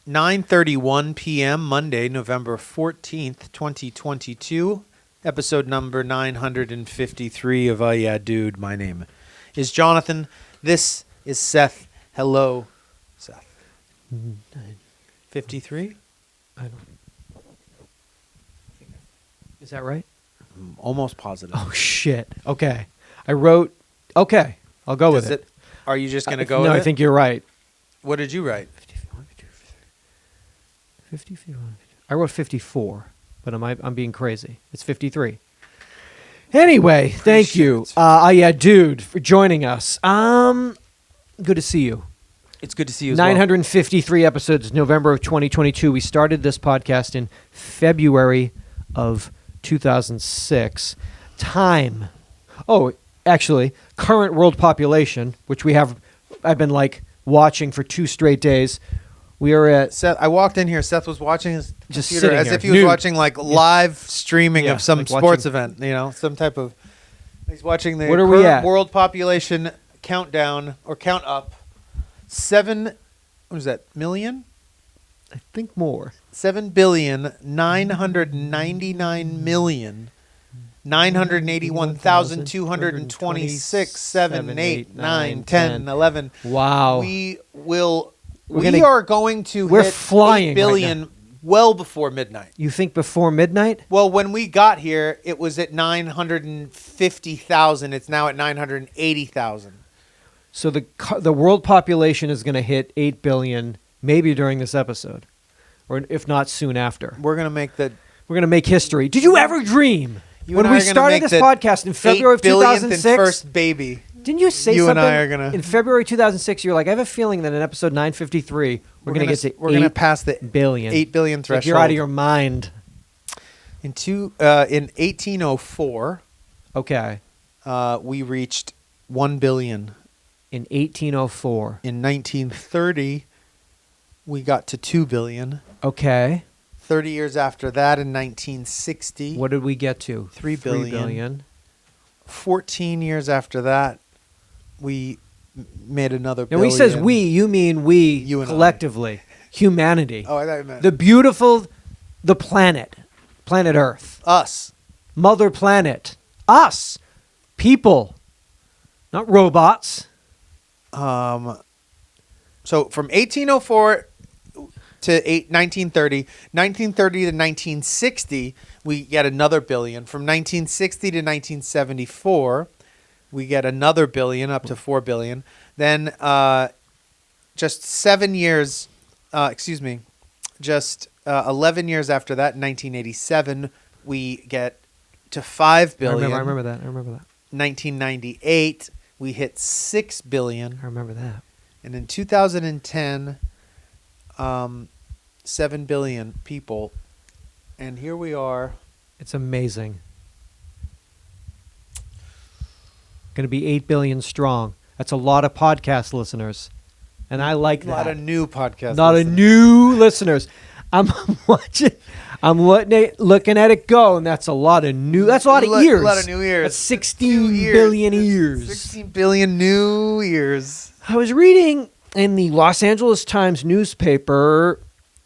9:31 p.m. Monday, November 14th, 2022. Episode number 953 of Yeah Dude. My name is Jonathan. This is Seth. Hello, Seth. 53? I don't. Is that right? I'm almost positive. Oh shit. Okay. I wrote. Okay. I'll go with it. Are you just going to go No, with I it? think you're right. What did you write? 54. I wrote 54, but I'm being crazy. It's 53. Anyway, thank you, yeah, dude, for joining us. Good to see you. It's good to see you as well. 953 episodes, November of 2022. We started this podcast in February of 2006. Time. Oh, actually, current world population, which I've been watching for 2 straight days. We are at Seth. I walked in here. Seth was watching his Just computer sitting as here, if he was nude. watching live streaming Yeah, of some like sports watching- event. Some type of. He's watching the What are we current at? world population countdown or count up. 7. What is that? Million? I think more. 7,999,981,226, 7, 8, 9, 10, 11. Wow. We gonna- are going to We're hit flying 8 billion well before midnight. You think before midnight? Well, when we got here, it was at 950,000. It's now at 980,000. So the world population is going to hit 8 billion maybe during this episode, or if not soon after. We're gonna make history. Did you ever dream You when and I we are gonna started make this the podcast in February of 8 billionth and 2006? first baby. Didn't you say You and something I are gonna- in February 2006? You're like, I have a feeling that in episode 953 we're going to get to We're gonna 8 pass the billion. 8 billion Like threshold. you're out of your mind. In 1804, Okay. we reached 1 billion. In 1804. In 1930, we got to 2 billion. Okay. 30 years after that, in 1960, What did we get to? 3 3 billion. billion. 14 years after that, we made another Now, billion. when he says we, you mean we You and I. collectively, humanity. Oh, I thought you meant The planet Earth, us. Mother Planet, us, people, not robots. So from 1804 to 1930, 1930 to 1960, we get another billion. From 1960 to 1974, we get another billion, up to 4 billion. Then just 7 years, just 11 years after that, in 1987, we get to 5 billion. I remember that. 1998, we hit 6 billion. I remember that. And in 2010, 7 billion people. And here we are. It's amazing. Going to be 8 billion strong. That's a lot of podcast listeners. And I like A that. lot of new podcasts. Not a new listeners. I'm watching. I'm looking at it go, and that's a lot of new. That's a lot of ears. A lot of new ears. That's 16 billion ears. 16 billion new ears. I was reading in the Los Angeles Times newspaper,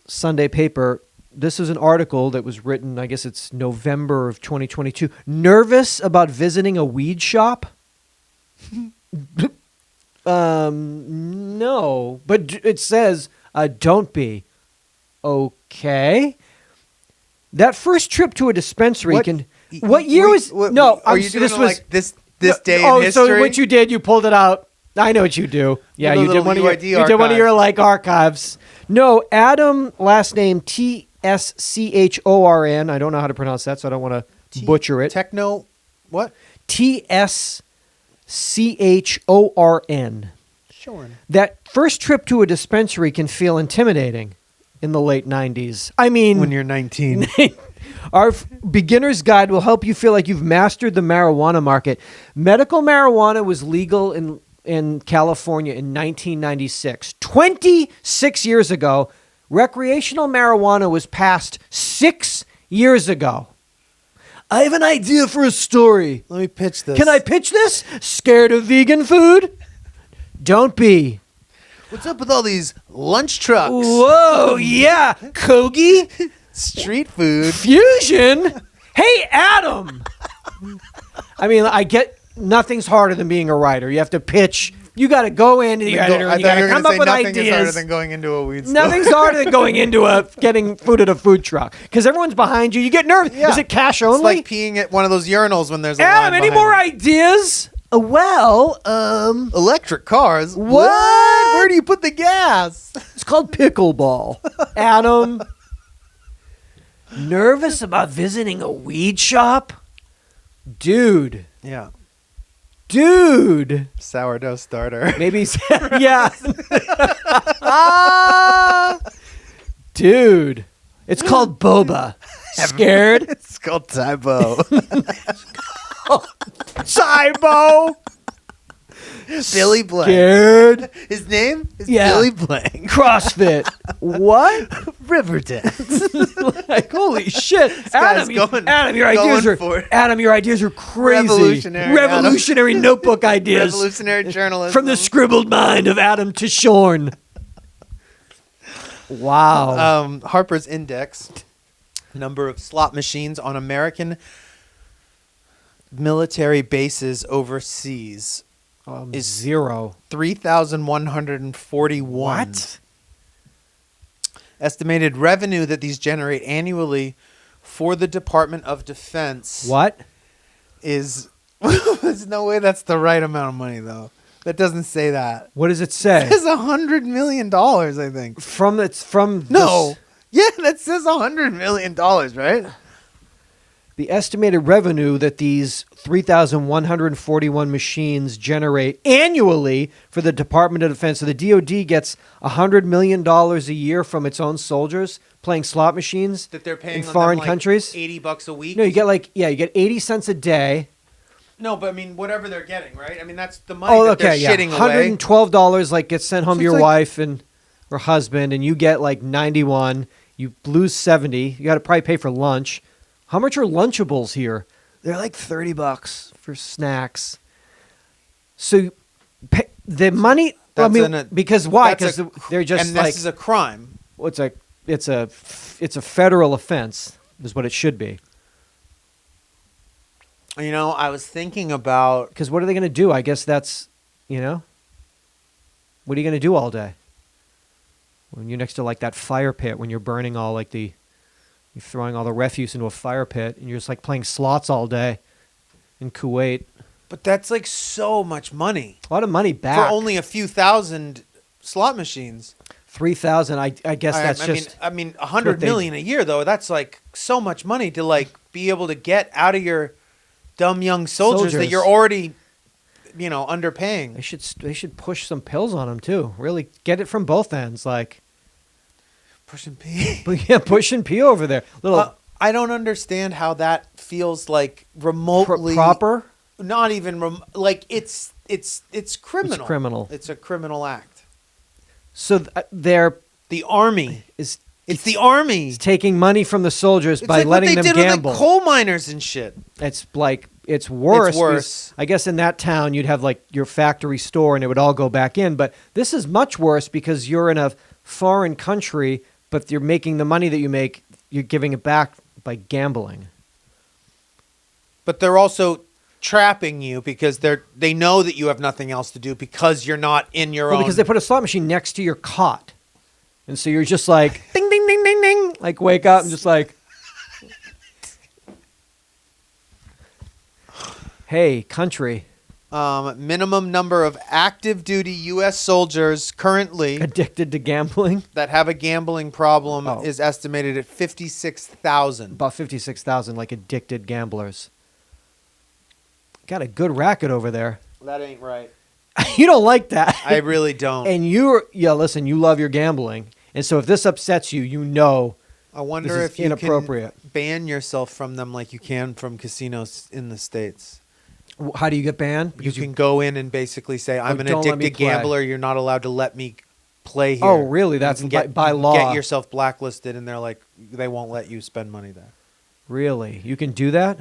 Sunday paper. This is an article that was written, I guess it's November of 2022. Nervous about visiting a weed shop? No, but it says, don't be. Okay. That first trip to a dispensary What year was? No, are you doing this was this day Oh, in history? so what you did? You pulled it out. I know what you do. Yeah, The you did little one of your UID you did one of your archives. archives. No, Adam, last name TSCHORN. I don't know how to pronounce that, so I don't want to butcher it. Techno, what? TSCHORN. Sure. That first trip to a dispensary can feel intimidating in the late 90s. I mean, When you're 19. Our beginner's guide will help you feel like you've mastered the marijuana market. Medical marijuana was legal in California in 1996. 26 years ago, recreational marijuana was passed 6 years ago. I have an idea for a story. Let me pitch this. Can I pitch this? Scared of vegan food? Don't be. What's up with all these lunch trucks? Whoa, yeah. Kogi? Street food. Fusion? Hey, Adam. I mean, I get nothing's harder than being a writer. You have to pitch. You got to go into the editor. And you got to come up with nothing is harder ideas. than going into a weed store. Nothing's harder than going into getting food at a food truck because everyone's behind you. You get nervous. Yeah. Is it cash It's only? like peeing at one of those urinals when there's a Adam, line any behind more you. ideas? Electric cars? What? Where do you put the gas? It's called pickleball. Adam, nervous about visiting a weed shop? Dude. Yeah. Dude. Sourdough starter. Maybe, yeah. Dude. It's called boba. Scared? It's called Tybo. Cybo. Billy Blank. Scared? His name is Yeah. Billy Blank. CrossFit. What? River dance. Like, holy shit. guy's Adam, going- Adam, your going ideas are for it. Adam, your ideas are crazy. Revolutionary, Adam. notebook ideas. Revolutionary journalism. From the scribbled mind of Adam Tishorn. Wow. Harper's Index. Number of slot machines on American military bases overseas is 0. 3,141. What? Estimated revenue that these generate annually for the Department of Defense What? is there's no way that's the right amount of money though. That doesn't say that. What does it say? It says $100 million, I think. From No. Yeah, that says $100 million, right? the estimated revenue that these 3,141 machines generate annually for the Department of Defense. So the DoD gets $100 million a year from its own soldiers playing slot machines That they're paying in on foreign them, like, countries. $80 a week. No, you get 80 cents a day. No, but I mean, whatever they're getting, right? I mean, that's the money Oh, that okay, they're yeah. shitting away. $112 like gets sent home So to your it's like- wife and or husband, and you get like 91. You lose 70. You got to probably pay for lunch. How much are Lunchables here? They're like $30 for snacks. So the money. I That's mean, because why? that's Because a- they're just and like this is a crime. it's a federal offense. Is what it should be. You know, I was thinking about Because what are they going to do? I guess that's, what are you going to do all day? When you're next to like that fire pit, when you're burning all like you're throwing all the refuse into a fire pit, and you're just like playing slots all day in Kuwait. but that's like so much money A lot of money for back. only a few thousand slot machines. 3,000. I guess that's just. I mean, what $100 they- million a year though. That's like so much money to like be able to get out of your dumb young soldiers that Soldiers. you're already, underpaying. They should push some pills on them too. Really get it from both ends, like. Pushing P. But yeah, pushing P over there. Little I don't understand how that feels like remotely proper. Not even like it's criminal. It's criminal. It's a criminal act. So they're The army is It's the army. It's taking money from the soldiers It's by like letting what them they did gamble. with like coal miners and shit. It's like it's worse. It's worse. because I guess in that town you'd have like your factory store and it would all go back in. But this is much worse because you're in a foreign country, but you're making the money that you make, you're giving it back by gambling. But they're also trapping you because they know that you have nothing else to do because you're not in your own. Because they put a slot machine next to your cot. And so you're just like, ding, ding, ding, ding, ding. Like wake up and just like, hey, country. Minimum number of active duty U.S. soldiers currently Addicted to gambling. that have a gambling problem Oh. is estimated at 56,000. About 56,000 like addicted gamblers. Got a good racket over there. That ain't right. You don't like that. I really don't. And listen, you love your gambling. And so if this upsets you, you know I wonder this is if you inappropriate. can ban yourself from them like you can from casinos in the States. How do you get banned? You can go in and basically say, I'm an don't let me addicted play. gambler. You're not allowed to let me play here. Oh, really? You That's can by you can law. Get yourself blacklisted, and they're like, they won't let you spend money there. Really? You can do that?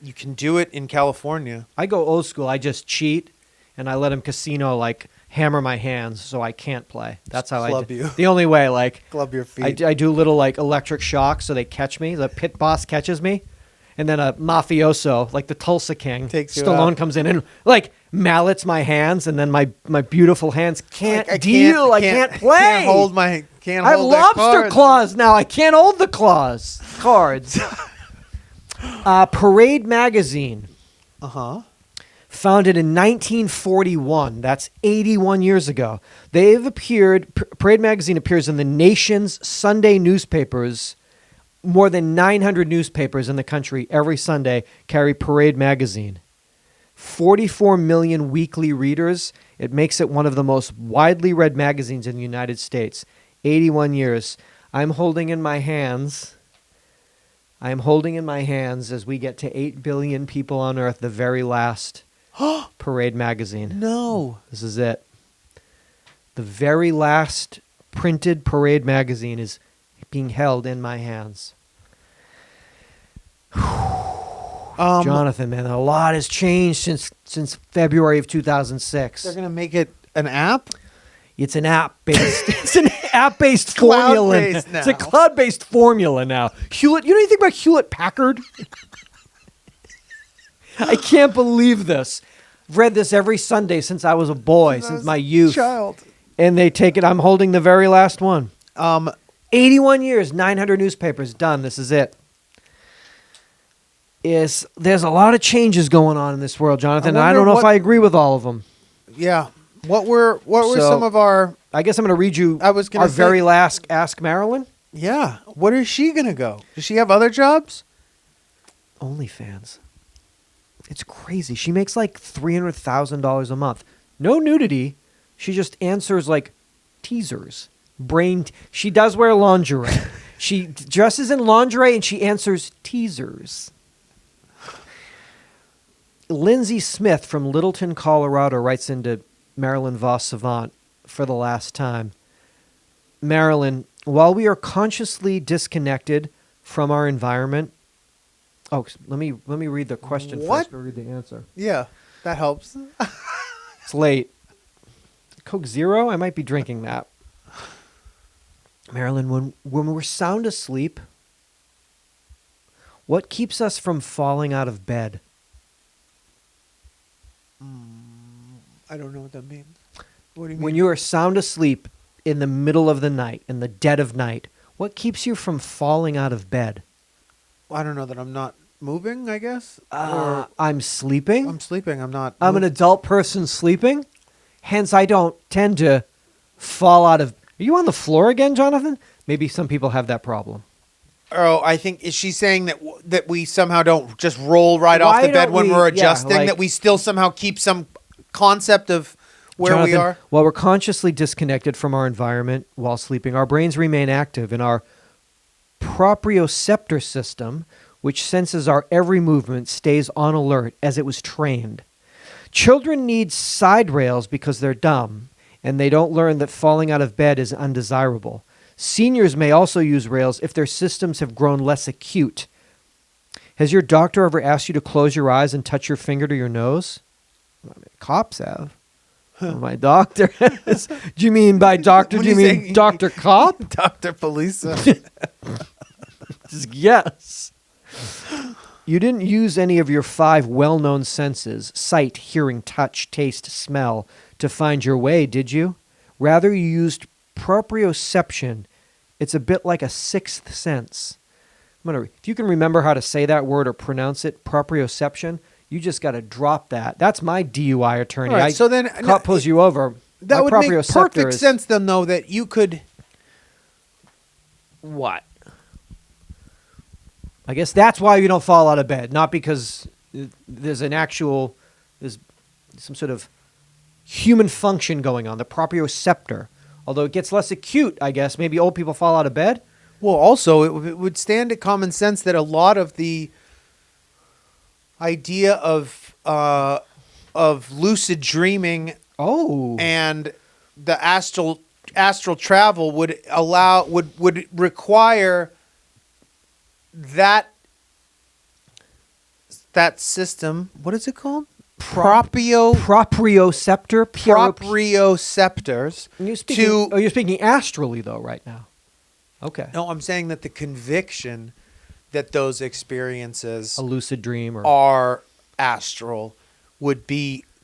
You can do it in California. I go old school. I just cheat and I let them casino like hammer my hands so I can't play. That's how Club you. The only way, like, Club your feet. I do little like electric shocks so they catch me. The pit boss catches me, and then a mafioso like the Tulsa King, Takes you Stallone out. comes in and like mallets my hands, and then my beautiful hands can't I deal. I can't play. Can't hold my. Can't I have hold that lobster card. claws now. I can't hold the claws. Cards. Parade magazine, Uh-huh. founded in 1941. That's 81 years ago. They've appeared. Parade magazine appears in the nation's Sunday newspapers. More than 900 newspapers in the country every Sunday carry Parade magazine. 44 million weekly readers. It makes it one of the most widely read magazines in the United States. 81 years. I'm holding in my hands as we get to 8 billion people on Earth, the very last Parade magazine. No. This is it. The very last printed Parade magazine is being held in my hands. Jonathan, man, a lot has changed since February of 2006. They're gonna make it an app. It's an app-based. It's an app-based formula. Cloud-based now. It's a cloud-based formula now. Hewlett. You know anything about Hewlett Packard? I can't believe this. I've read this every Sunday since I was a boy, since my youth. Child. And they take it. I'm holding the very last one. 81 years, 900 newspapers, done. This is it. There's a lot of changes going on in this world, Jonathan. And I don't know if I agree with all of them. Yeah. What were So- some of our? I guess I'm going to read you I was gonna our say- very last Ask Marilyn. Yeah. Where is she gonna go? Does she have other jobs? OnlyFans. It's crazy. She makes like $300,000 a month. No nudity. She just answers like teasers. She does wear lingerie. She dresses in lingerie and she answers teasers. Lindsay Smith from Littleton, Colorado writes into Marilyn Voss Savant for the last time. Marilyn, while we are consciously disconnected from our environment. Oh, let me read the question What? first. I'll read the answer. Yeah, that helps. It's late. Coke Zero? I might be drinking that. Marilyn, when we're sound asleep, what keeps us from falling out of bed? I don't know what that means. What do you mean? When you are sound asleep in the middle of the night, in the dead of night, what keeps you from falling out of bed? I don't know that I'm not moving. I guess. Or I'm sleeping. I'm sleeping. I'm not. I'm an adult person sleeping. Hence, I don't tend to fall out of... Are you on the floor again, Jonathan? Maybe some people have that problem. Oh, I think is she saying that we somehow don't just roll right off the bed when we're adjusting? That we still somehow keep some concept of where Jonathan, we are? While we're consciously disconnected from our environment while sleeping, our brains remain active in our proprioceptor system, which senses our every movement, stays on alert as it was trained. Children need side rails because they're dumb, and they don't learn that falling out of bed is undesirable. Seniors may also use rails if their systems have grown less acute. Has your doctor ever asked you to close your eyes and touch your finger to your nose? I mean, cops have. Well, my doctor has. Do you mean by doctor? Do you mean Dr. Cop? Dr. Polisa. Yes. You didn't use any of your 5 well-known senses, sight, hearing, touch, taste, smell, to find your way, did you? Rather, you used proprioception. It's a bit like a sixth sense. If you can remember how to say that word or pronounce it, proprioception, you just got to drop that. That's my DUI attorney. All right, so then cop pulls you over. That My would make proprioceptor perfect is- sense then, though, that you could. What? I guess that's why you don't fall out of bed, not because there's some sort of human function going on, the proprioceptor. Although it gets less acute, I guess. Maybe old people fall out of bed. Well, also, it would stand to common sense that a lot of the idea of lucid dreaming and the astral travel would require that system. What is it called? Proprioceptor. proprioceptors. You're speaking astrally though right now. Okay. No, I'm saying that the conviction that those experiences A lucid dream or are astral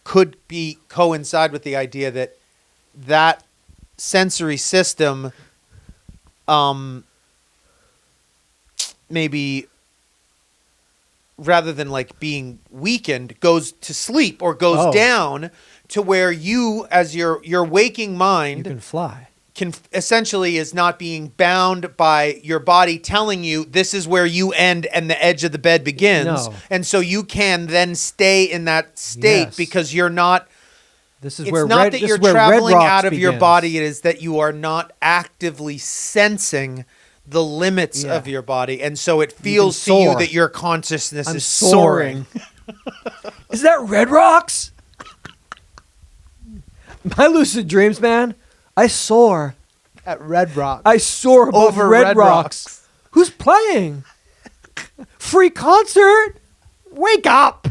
could coincide with the idea that that sensory system maybe rather than like being weakened goes to sleep or goes down to where you as your waking mind you can fly. Essentially is not being bound by your body telling you this is where you end and the edge of the bed begins. No. And so you can then stay in that state because you're not. It's not that you're traveling out of your body. It is that you are not actively sensing the limits of your body. And so it feels to you that your consciousness is soaring. Is that Red Rocks? My lucid dreams, man. I soar. At Red Rocks. I soar above over Red Rocks. Who's playing? Free concert? Wake up.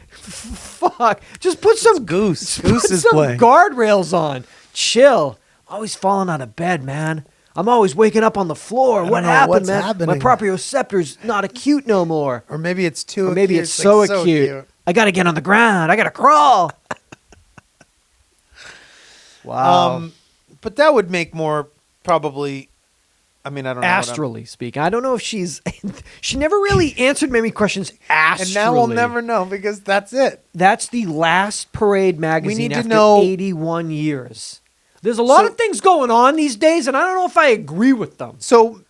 Fuck. Just put some Goose. Put Goose is some playing. guardrails on. Chill. Always falling out of bed, man. I'm always waking up on the floor. What happened, what's man? happening. My proprioceptor's not acute no more. Or maybe it's too Or maybe acute. it's so acute. I got to get on the ground. I got to crawl. Wow. But that would make more probably. I mean, I don't know. Astrally speaking, I don't know if she never really answered many questions astrally. And now we'll never know because that's it. That's the last Parade magazine need to after know- 81 years. There's a lot of things going on these days, and I don't know if I agree with them. So,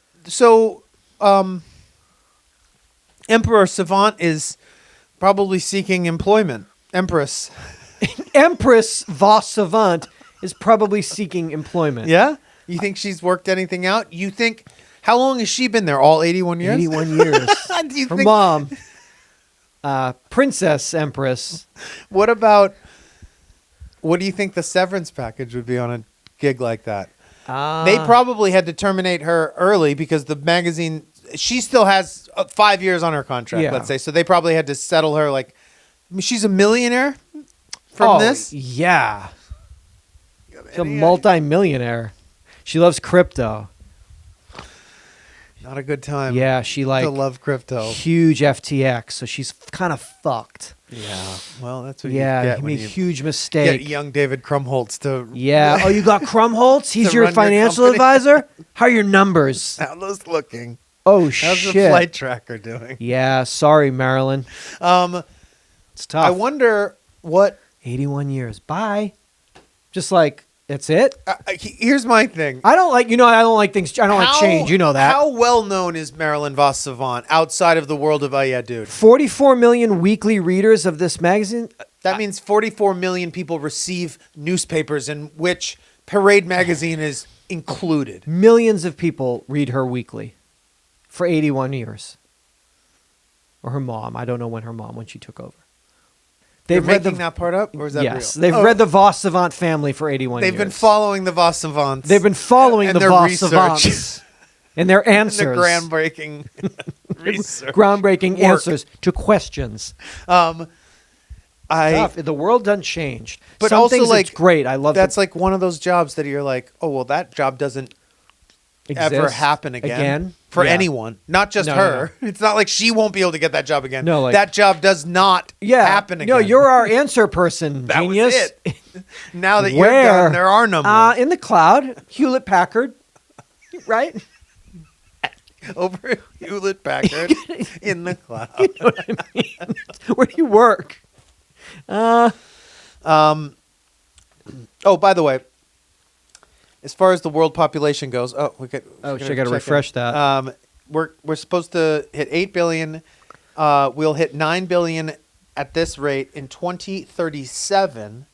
Emperor Savant is probably seeking employment. Empress Vos Savant is probably seeking employment. Yeah? You think she's worked anything out? You think, how long has she been there? All 81 years? 81 years. Do you Her think, mom, Princess Empress. what do you think the severance package would be on a gig like that? They probably had to terminate her early because the magazine, she still has 5 years on her contract, let's say. So they probably had to settle her like, I mean, she's a millionaire from this. Yeah. She's a multi-millionaire. She loves crypto. Not a good time. Yeah, she to love crypto. Huge FTX, so she's kind of fucked. Yeah. Well, that's what Yeah, you get you when made a you huge mistake. get young David Krumholtz to Yeah. Oh, you got Krumholtz? He's To your run your financial company? advisor? How are your numbers? How's those looking? Oh, How's shit. the flight tracker doing? Yeah, sorry, Marilyn. It's tough. I wonder what 81 years. Bye. Just like, that's it? here's my thing. I don't like things. I don't like change. You know that. How well known is Marilyn Vos Savant outside of the world of UhhYeahDude? 44 million weekly readers of this magazine. That means 44 million people receive newspapers in which Parade magazine is included. Millions of people read her weekly for 81 years. Or her mom. I don't know when she took over. They're making that part up, or is that yes, real? they've read the Vos Savant family for 81 years. They've been following the Vos Savants. They've been following and the their Vos research. Savants and their answers. And the groundbreaking research. Groundbreaking Work. answers to questions. The world done changed. But Some also, things like, it's great. I love that's like one of those jobs that you're like, oh, well, that job doesn't ever happen again for anyone, not just her. No. It's not like she won't be able to get that job again. No, like, that job does not happen again. No, you're our answer person, that genius. was it. Now that you're done, there are no more. In the cloud, Hewlett Packard, right? Over Hewlett Packard in the cloud. You know what I mean? Where do you work? Oh, by the way, as far as the world population goes, I got to refresh that. We're supposed to hit 8 billion. We'll hit 9 billion at this rate in 2037.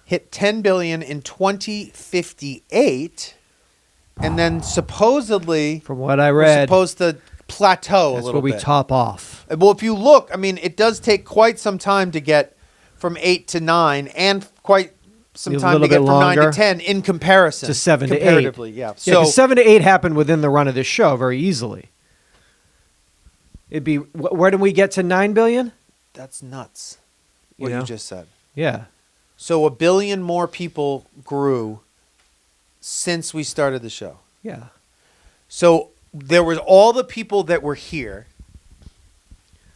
Hit 10 billion in 2058, and then supposedly, from what I read, we're supposed to plateau a little bit. That's where we top off. Well, if you look, I mean, it does take quite some time to get from 8 to 9, and quite some time to get from 9 to 10 in comparison to 7 to 8. Comparatively, yeah. So 7 to 8 happened within the run of this show very easily. It'd be where do we get to 9 billion? That's nuts. what know? you just said. Yeah. So 1 billion more people grew since we started the show. Yeah. So there was all the people that were here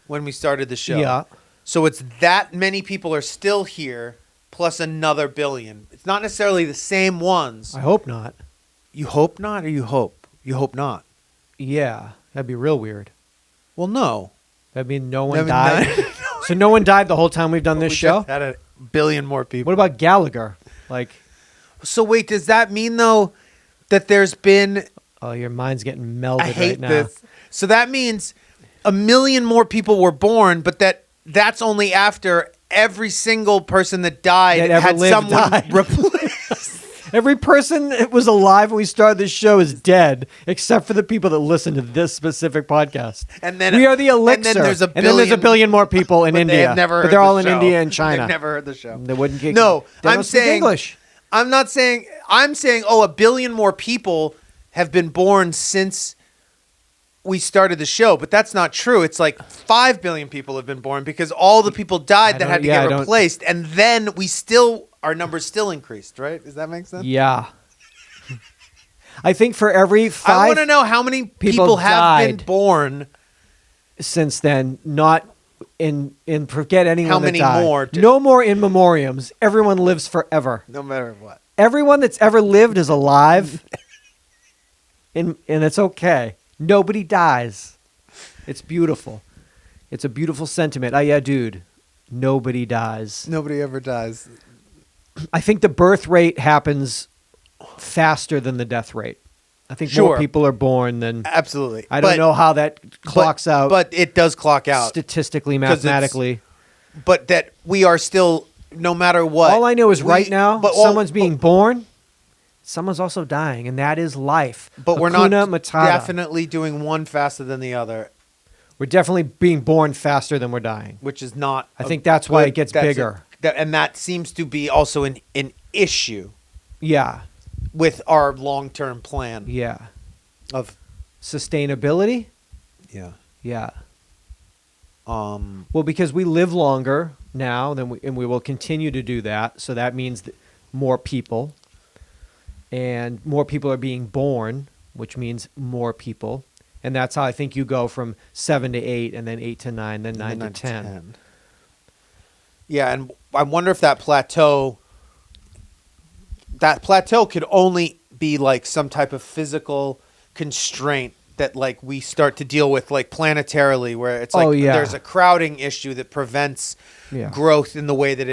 when we started the show. Yeah. So it's that many people are still here plus another billion. It's not necessarily the same ones. I hope not. You hope not, or you hope? You hope not. Yeah. That'd be real weird. Well, no. That'd mean no one That'd be died. none- So no one died the whole time we've done this We show? just had 1 billion more people. What about Gallagher? Like, So wait, does that mean though that there's been? oh, your mind's getting melded I hate right now. this. So that means 1 million more people were born, but that's only after every single person that died That ever had lived someone died. replace. Every person that was alive when we started this show is dead, except for the people that listen to this specific podcast. And then we are the elixir. And then there's a And then there's a billion- billion more people in But India. they have never but heard they're all the in show. India and China. They've never heard the show. They wouldn't get. No, they I'm don't speak saying English. I'm not saying. I'm saying. Oh, 1 billion more people have been born since we started the show, but that's not true. It's like 5 billion people have been born because all the people died that had to get replaced, and then our numbers still increased. Right? Does that make sense? Yeah. I think for every 5 I want to know how many people have died been born. since then, not in forget anyone How that many died. more? No more in memoriams. Everyone lives forever. No matter what. Everyone that's ever lived is alive, and it's okay. Nobody dies. It's beautiful. It's a beautiful sentiment. Oh yeah, dude. Nobody dies. Nobody ever dies. I think the birth rate happens faster than the death rate. I think more Sure. people are born than. Absolutely. I don't know how that clocks out But it does clock out. statistically, 'Cause it's- mathematically. But that we are still, no matter what. All I know is right now, someone's being but, born, someone's also dying, and that is life. But we're not Hakuna Matata. definitely doing one faster than the other, We're definitely being born faster than we're dying. which is not. I think that's why it gets bigger. And that seems to be also an issue Yeah, with our long-term plan yeah. of Sustainability? yeah. Yeah. Well, because we live longer now, and we will continue to do that. So that means that more people, and more people are being born, which means more people. And that's how I think you go from 7 to 8, and then 8 to 9, then 9 to 10. Yeah, and I wonder if that plateau could only be like some type of physical constraint that like we start to deal with like planetarily, where it's like there's a crowding issue that prevents growth in the way that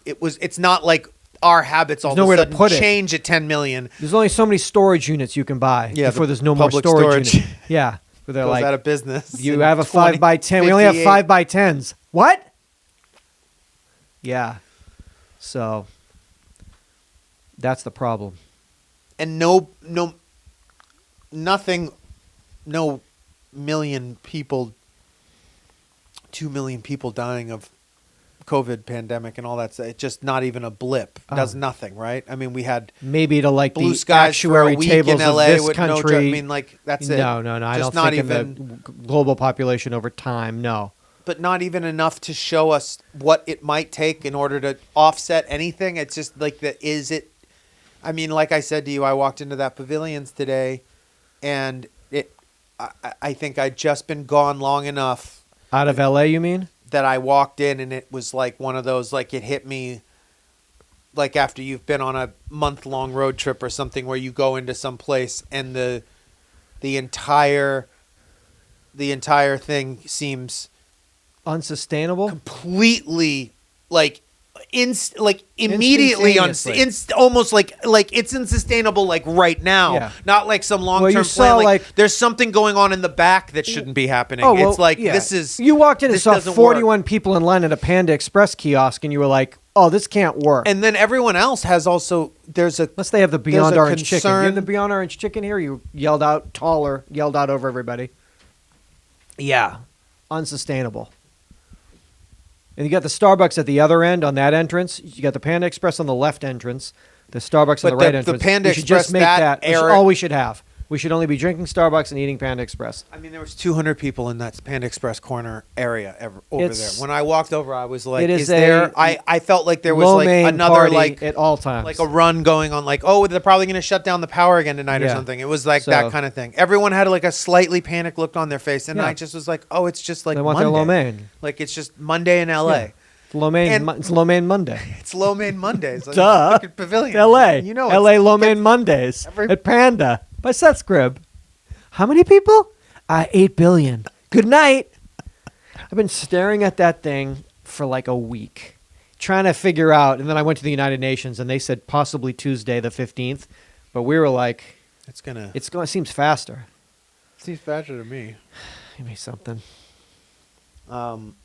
it's not like our habits all of a sudden change at 10 million. There's only so many storage units you can buy before there's no more storage units. Yeah. Where they're Goes like, out of business. You have a 5x10. We only have 5x10s. What? Yeah. So that's the problem. And no million people, 2 million people dying of COVID pandemic and all that. It's just not even a blip. Does nothing, right? I mean, we had maybe to like blue the skies for a actuary week tables in LA of this with country. I mean, like that's it. No. I Just don't not think even, in the global population over time. No. But not even enough to show us what it might take in order to offset anything. It's just like I mean, like I said to you, I walked into that Pavilions today, and I think I'd just been gone long enough. Out of LA, you mean? That I walked in, and it was like one of those, like it hit me like after you've been on a month-long road trip or something, where you go into some place and the entire thing seems unsustainable, completely like immediately almost like it's unsustainable like right now, not like some long-term plan. Like there's something going on in the back that shouldn't be happening. It's like this is you walked in and saw 41 people in line at a Panda Express kiosk, and you were like, oh, this can't work. And then everyone else has also unless they have the Beyond Orange chicken. You have the Beyond Orange chicken here. You yelled out over everybody. Yeah, unsustainable. And you got the Starbucks at the other end on that entrance. You got the Panda Express on the left entrance. The Starbucks on the right entrance. The Panda Express, just make that. That's all we should have. We should only be drinking Starbucks and eating Panda Express. I mean, there was 200 people in that Panda Express corner area over It's- there. When I walked over, I was like, it is "Is there?" a I felt like there was Lo like mein another party like at all times. like a run going on. Like, oh, they're probably going to shut down the power again tonight or Yeah. something. It was like So- that kind of thing. Everyone had like a slightly panicked look on their face, and Yeah. I just was like, "Oh, it's just like they want Monday. their lo mein. Like it's just Monday in L.A. Yeah. Lo mein. And- It's Lo mein Monday. It's Lo Mein Mondays. Like Duh. fucking pavilion. L.A. You know, L.A. it's- Lo mein Mondays every- at Panda by Seth Scribb. How many people? 8 billion. Good night. I've been staring at that thing for like a week, trying to figure out. And then I went to the United Nations, and they said possibly Tuesday the 15th, but we were like, It's gonna. it's going. It seems faster. seems faster to me. Give me something. Um,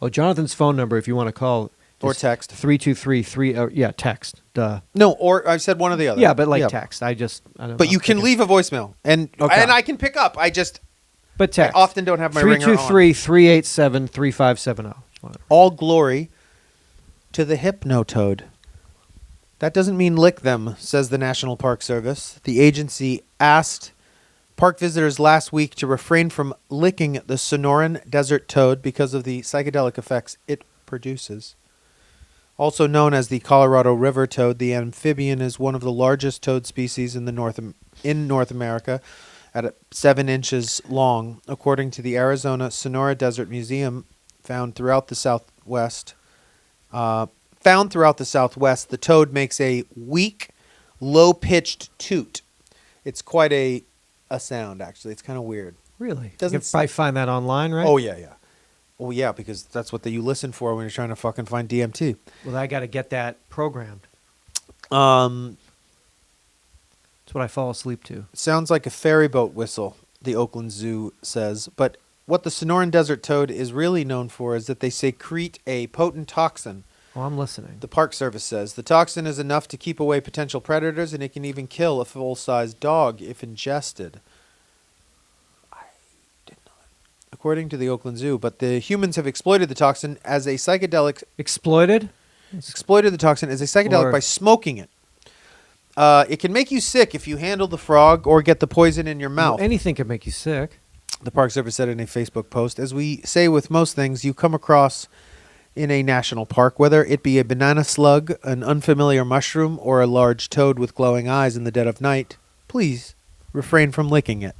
Oh, Jonathan's phone number, if you want to call, or is text. 323-3. Yeah, text. Duh. No, or I said one or the other. Yeah, but like text. I don't. But you can leave a voicemail, and Okay. and I can pick up. I But text. often don't have my ringer on. 323-387-3570. All glory to the hypnotoad. That doesn't mean lick them, says the National Park Service. The agency asked park visitors last week to refrain from licking the Sonoran desert toad because of the psychedelic effects it produces. Also known as the Colorado River toad, the amphibian is one of the largest toad species in North America, at 7 inches long, according to the Arizona Sonora Desert Museum. Found throughout the Southwest, the toad makes a weak, low-pitched toot. It's quite a sound, actually. It's kind of weird. Really? Doesn't You can probably find that online, right? Oh yeah. Oh yeah, because that's what you listen for when you're trying to fucking find DMT. Well, I got to get that programmed. That's That's what I fall asleep to. sounds like a ferry boat whistle, the Oakland Zoo says. But what the Sonoran Desert toad is really known for is that they secrete a potent toxin. Oh, I'm listening. The Park Service says the toxin is enough to keep away potential predators, and it can even kill a full-sized dog if ingested. I didn't know that. According to the Oakland Zoo, but the humans have exploited the toxin as a psychedelic. Exploited? Or by smoking it. It can make you sick if you handle the frog or get the poison in your mouth. Well, anything could make you sick. The Park Service said in a Facebook post, as we say with most things you come across in a national park, whether it be a banana slug, an unfamiliar mushroom, or a large toad with glowing eyes in the dead of night, please refrain from licking it.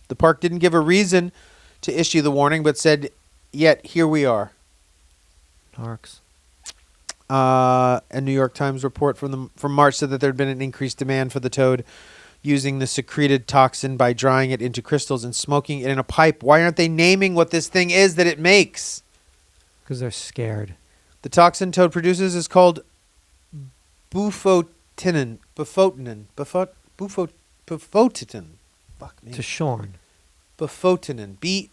The park didn't give a reason to issue the warning, but said, yet here we are. Narcs. A New York Times report from March said that there had been an increased demand for the toad using the secreted toxin by drying it into crystals and smoking it in a pipe. Why aren't they naming what this thing is that it makes? Because they're scared. The toxin toad produces is called bufotenin. Bufotenin. Fuck me. To Shorn. Bufotenin. Bufotenin,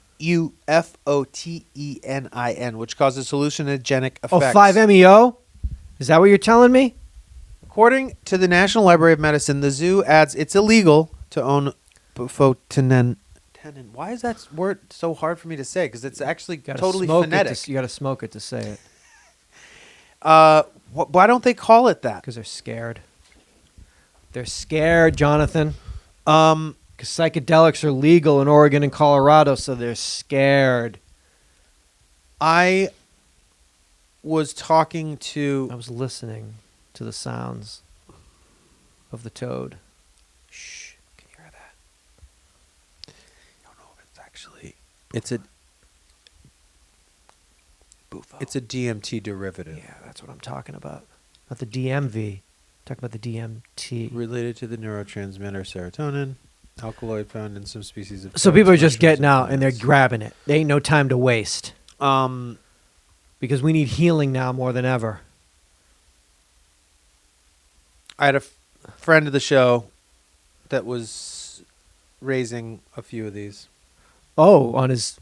which causes hallucinogenic effects. Oh, 5-MeO? Is that what you're telling me? According to the National Library of Medicine, the zoo adds it's illegal to own bufotenin. Why is that word so hard for me to say? Because it's actually totally phonetic. You got to smoke it to say it. Why don't they call it that? Because they're scared. They're scared, Jonathan. Because psychedelics are legal in Oregon and Colorado, so they're scared. I was talking to... I was listening to the sounds of the toad. Shh. Can you hear that? I don't know if it's actually... It's a DMT derivative. Yeah, that's what I'm talking about. Not the DMV. I'm talking about the DMT. Related to the neurotransmitter serotonin, alkaloid found in some species of... So toads, people are just mushrooms, getting out and they're plants. grabbing it. They ain't no time to waste. Um... Because we need healing now more than ever. I had a friend of the show that was raising a few of these. Oh, on his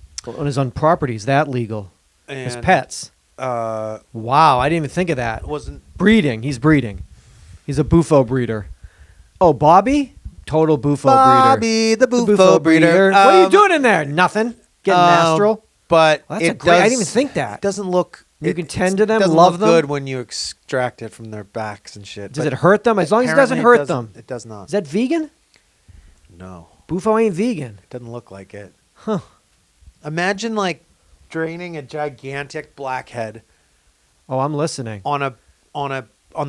own property. Is that legal? As And, pets. Wow, I didn't even think of that. wasn't... Breeding. He's breeding. He's a bufo breeder. Oh, Bobby? Total bufo breeder. Bobby, the bufo breeder. What are you doing in there? Nothing. Getting astral. But Well, that's it great. I does, didn't even think that. It doesn't look... You can tend to them, doesn't love look them? good when you extract it from their backs and shit. Does but it hurt them? As long as it doesn't apparently hurt them. It does not. Is that vegan? No, Bufo ain't vegan. it doesn't look like it. Huh. Imagine like draining a gigantic blackhead Oh, I'm listening. on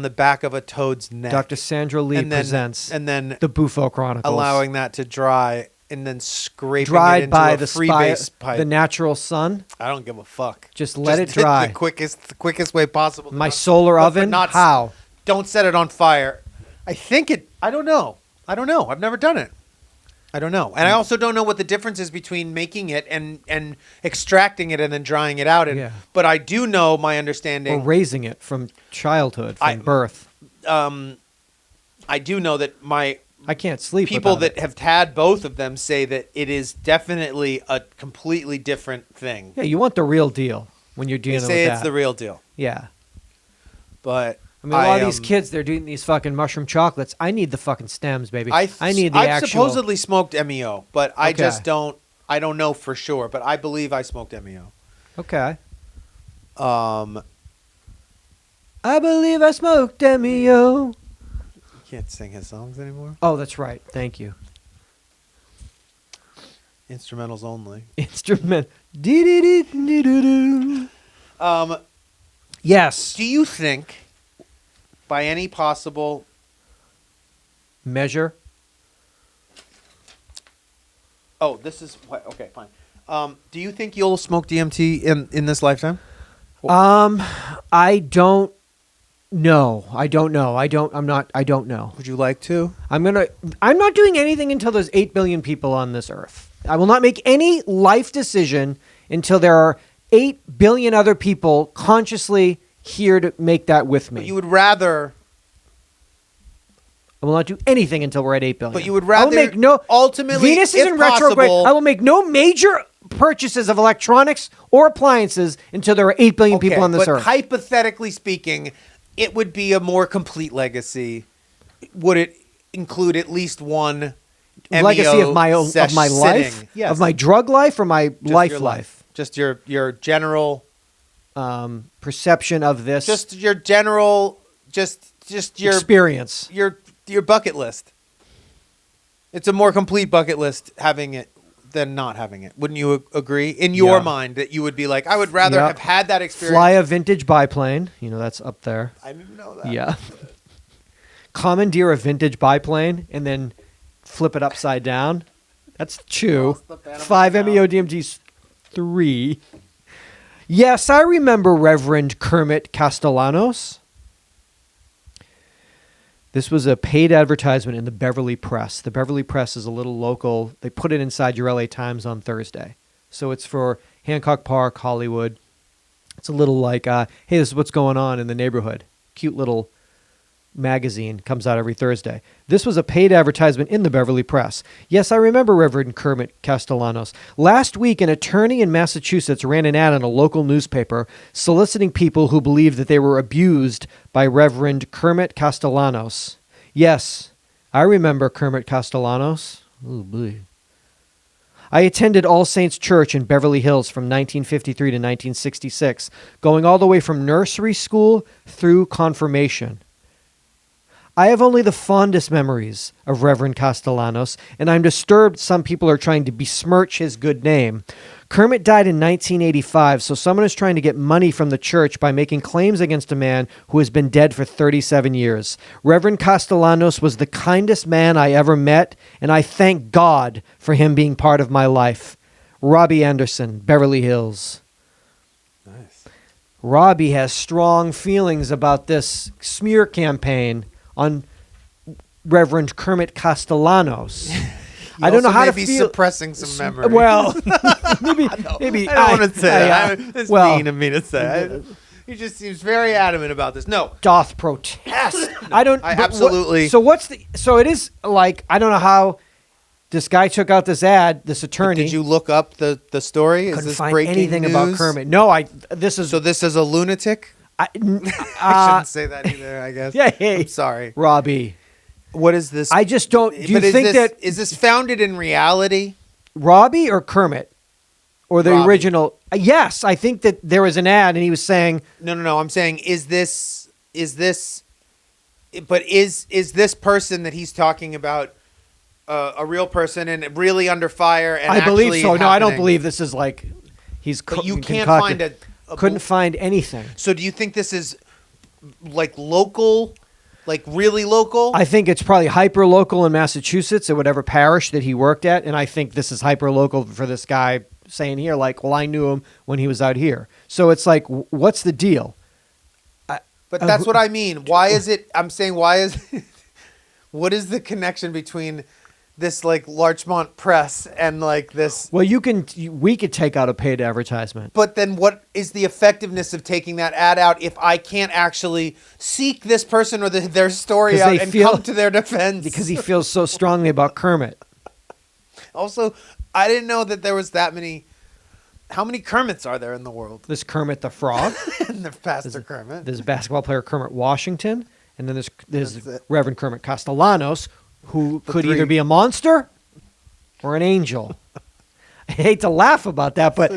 the back of a toad's neck. Dr. Sandra Lee and then, presents and then the Bufo Chronicles. allowing that to dry and then scraping it dried into by a the freebase pipe. the natural sun. I don't give a fuck. Just let it the dry. The quickest way possible. My solar oven. How? Don't set it on fire. I don't know. I've never done it. I don't know. And I also don't know what the difference is between making it and extracting it and then drying it out. Yeah. But I do know my Or understanding. raising it from childhood, from birth. I do know that I can't sleep. people without that have had both of them say that it is definitely a completely different thing. Yeah, you want the real deal when you're They dealing say with it's that. the real deal. Yeah. But I mean, a lot of these kids, they're doing these fucking mushroom chocolates. I need the fucking stems, baby. I need the I've actual. supposedly smoked MEO, but I Okay. just don't. I don't know for sure, but I believe I smoked MEO. Okay. You I believe I smoked MEO. can't sing his songs anymore. Oh, that's right. Thank you. Instrumentals only. Instrument. Dee-dee-dee-dee-doo-doo. Yes. Do you think, by any possible, Measure. oh, this is what? Okay, fine. Do you think you'll smoke DMT in this lifetime? I don't know. I don't know. I don't know. Would you like to? I'm not doing anything until there's 8 billion people on this earth. I will not make any life decision until there are 8 billion other people consciously here to make that with me. But you would rather. I will not do anything until we're at 8 billion. But you would I rather will make no ultimately, Venus is if in retrograde. possible- I will make no major purchases of electronics or appliances until there are 8 billion people on this but earth. hypothetically speaking, it would be a more complete legacy. Would it include at least one Legacy MEO of my own, of my life, sitting? Yes. of my drug life, or my Just life your life. Just your general, Perception of this just your general, just your experience. your bucket list. It's a more complete bucket list having it than not having it. Wouldn't you agree? In your Yeah. mind, that you would be like, I would rather Yep. have had that experience. Fly a vintage biplane. You know, that's up there. I didn't know that. Yeah. Commandeer a vintage biplane and then flip it upside down. That's 2. Lost the Phantom 5 of the MEO DMG's 3. Yes, I remember Reverend Kermit Castellanos. This was a paid advertisement in the Beverly Press. The Beverly Press is a little local. They put it inside your LA Times on Thursday. So it's for Hancock Park, Hollywood. It's a little like, hey, this is what's going on in the neighborhood. Cute little magazine comes out every Thursday. This was a paid advertisement in the Beverly Press. Yes, I remember Reverend Kermit Castellanos. Last week, an attorney in Massachusetts ran an ad in a local newspaper soliciting people who believed that they were abused by Reverend Kermit Castellanos. Yes, I remember Kermit Castellanos. Oh, boy. I attended All Saints Church in Beverly Hills from 1953 to 1966, going all the way from nursery school through confirmation. I have only the fondest memories of Reverend Castellanos, and I'm disturbed some people are trying to besmirch his good name. Kermit died in 1985, so someone is trying to get money from the church by making claims against a man who has been dead for 37 years. Reverend Castellanos was the kindest man I ever met, and I thank God for him being part of my life. Robbie Anderson, Beverly Hills. Nice. Robbie has strong feelings about this smear campaign on Reverend Kermit Castellanos. I don't know how to be feel. suppressing some memory. Well, maybe I don't want to say that. It's well, mean of me to say. He just seems very adamant about this. No, doth protest. I don't. I but absolutely- So it is like I don't know how this guy took out this ad. This attorney. did you look up the story? Is couldn't this find breaking anything news? about Kermit? No, this is So this is a lunatic? I shouldn't say that either, I guess. yeah, hey, I'm sorry. Robbie. What is this? I just don't. Do you But is think this- that is this founded in reality? Robbie or Kermit or the Robbie. original? Yes, I think that there was an ad and he was saying, No. I'm saying, is this person that he's talking about a real person and really under fire. And I believe so. No, I don't happening. believe this is like he's. But you can't concocted. find Couldn't find anything. So do you think this is like local, like really local? I think it's probably hyper local in Massachusetts at whatever parish that he worked at, and I think this is hyper local for this guy saying here, like, well, I knew him when he was out here. So it's like, what's the deal? But that's what I mean. Why is it? I'm saying, why is? What is the connection between this like Larchmont Press and like this? Well, we could take out a paid advertisement. But then, what is the effectiveness of taking that ad out if I can't actually seek this person or their story out and come to their defense? Because he feels so strongly about Kermit. Also, I didn't know that there was that many. How many Kermits are there in the world? There's Kermit the Frog. And the Pastor Kermit. There's basketball player Kermit Washington. And then there's Reverend Kermit Castellanos, who could either be a monster or an angel. I hate to laugh about that, but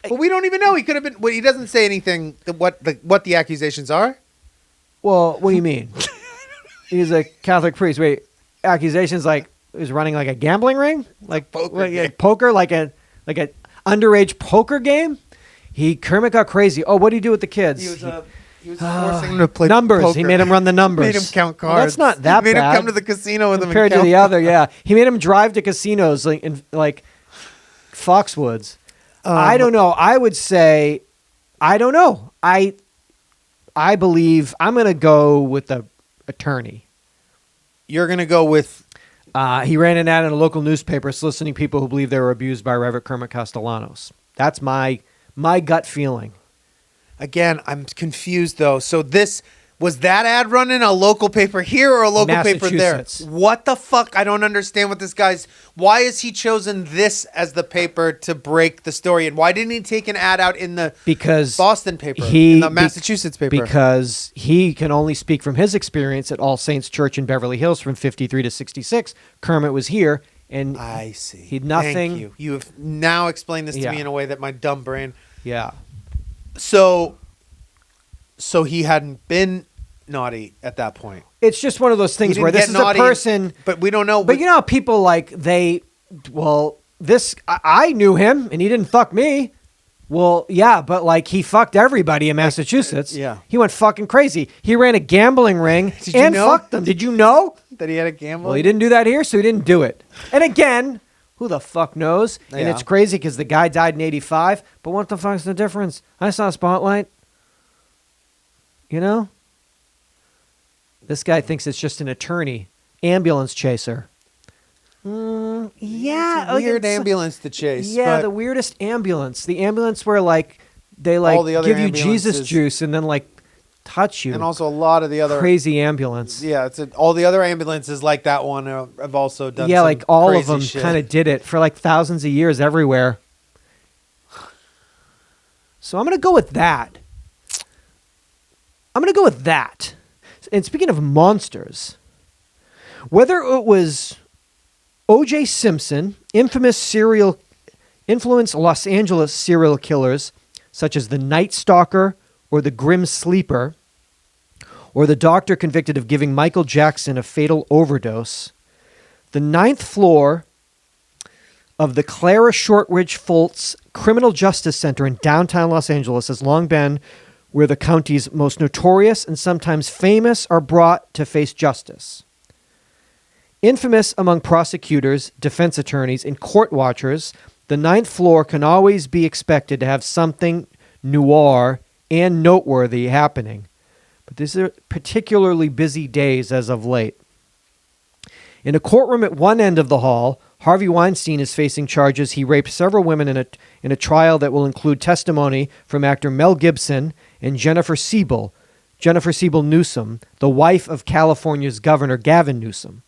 But we don't even know. He could have been. Well, he doesn't say anything. What the accusations are? Well, what do you mean? He's a Catholic priest. Wait, accusations like he was running like a gambling ring, like poker, like a underage poker game. Kermit got crazy. Oh, what did he do with the kids? He was forcing him to play numbers. poker. He made him run the numbers. Made him count cards. Well, that's not that bad. Made bad. him come to the casino with him compared to the other. Yeah, he made him drive to casinos like Foxwoods. I don't know. I would say, I don't know. I believe I'm going to go with the attorney. You're going to go with. He ran an ad in a local newspaper soliciting people who believe they were abused by Reverend Kermit Castellanos. That's my gut feeling. Again, I'm confused though. So was that ad run in a local paper here or a local paper there? What the fuck? I don't understand what this guy's. Why has he chosen this as the paper to break the story? And why didn't he take an ad out in the Boston paper, in the Massachusetts paper? Because he can only speak from his experience at All Saints Church in Beverly Hills from 53 to 66. Kermit was here, and I see. He'd nothing. Thank you. You have now explained this to me in a way that my dumb brain. Yeah. So he hadn't been naughty at that point. It's just one of those things where this is a person, but we don't know. But you know, how people like I knew him and he didn't fuck me. Well, yeah, but like he fucked everybody in Massachusetts. Yeah, he went fucking crazy. He ran a gambling ring and fucked them. Did you know that he had a gambling? Well, he didn't do that here, so he didn't do it. And again, who the fuck knows? Yeah. And it's crazy because the guy died in 85. But what the fuck's the difference? I saw Spotlight. You know? This guy thinks it's just an attorney. Ambulance chaser. Yeah. Weird ambulance to chase. Yeah, the weirdest ambulance. The ambulance where like they like give you Jesus juice and then like touch you. And also a lot of the other crazy ambulance. Yeah, all the other ambulances like that one have also done. Yeah, like all of them kind of did it for like thousands of years everywhere. So I'm gonna go with that. And speaking of monsters, whether it was O.J. Simpson, influenced Los Angeles serial killers such as the Night Stalker or the Grim Sleeper, or the doctor convicted of giving Michael Jackson a fatal overdose, the 9th floor of the Clara Shortridge Foltz Criminal Justice Center in downtown Los Angeles has long been where the county's most notorious and sometimes famous are brought to face justice. Infamous among prosecutors, defense attorneys, and court watchers, the 9th floor can always be expected to have something noir and noteworthy happening. But these are particularly busy days as of late. In a courtroom at one end of the hall, Harvey Weinstein is facing charges he raped several women in a trial that will include testimony from actor Mel Gibson and Jennifer Siebel Newsom, the wife of California's Governor Gavin Newsom.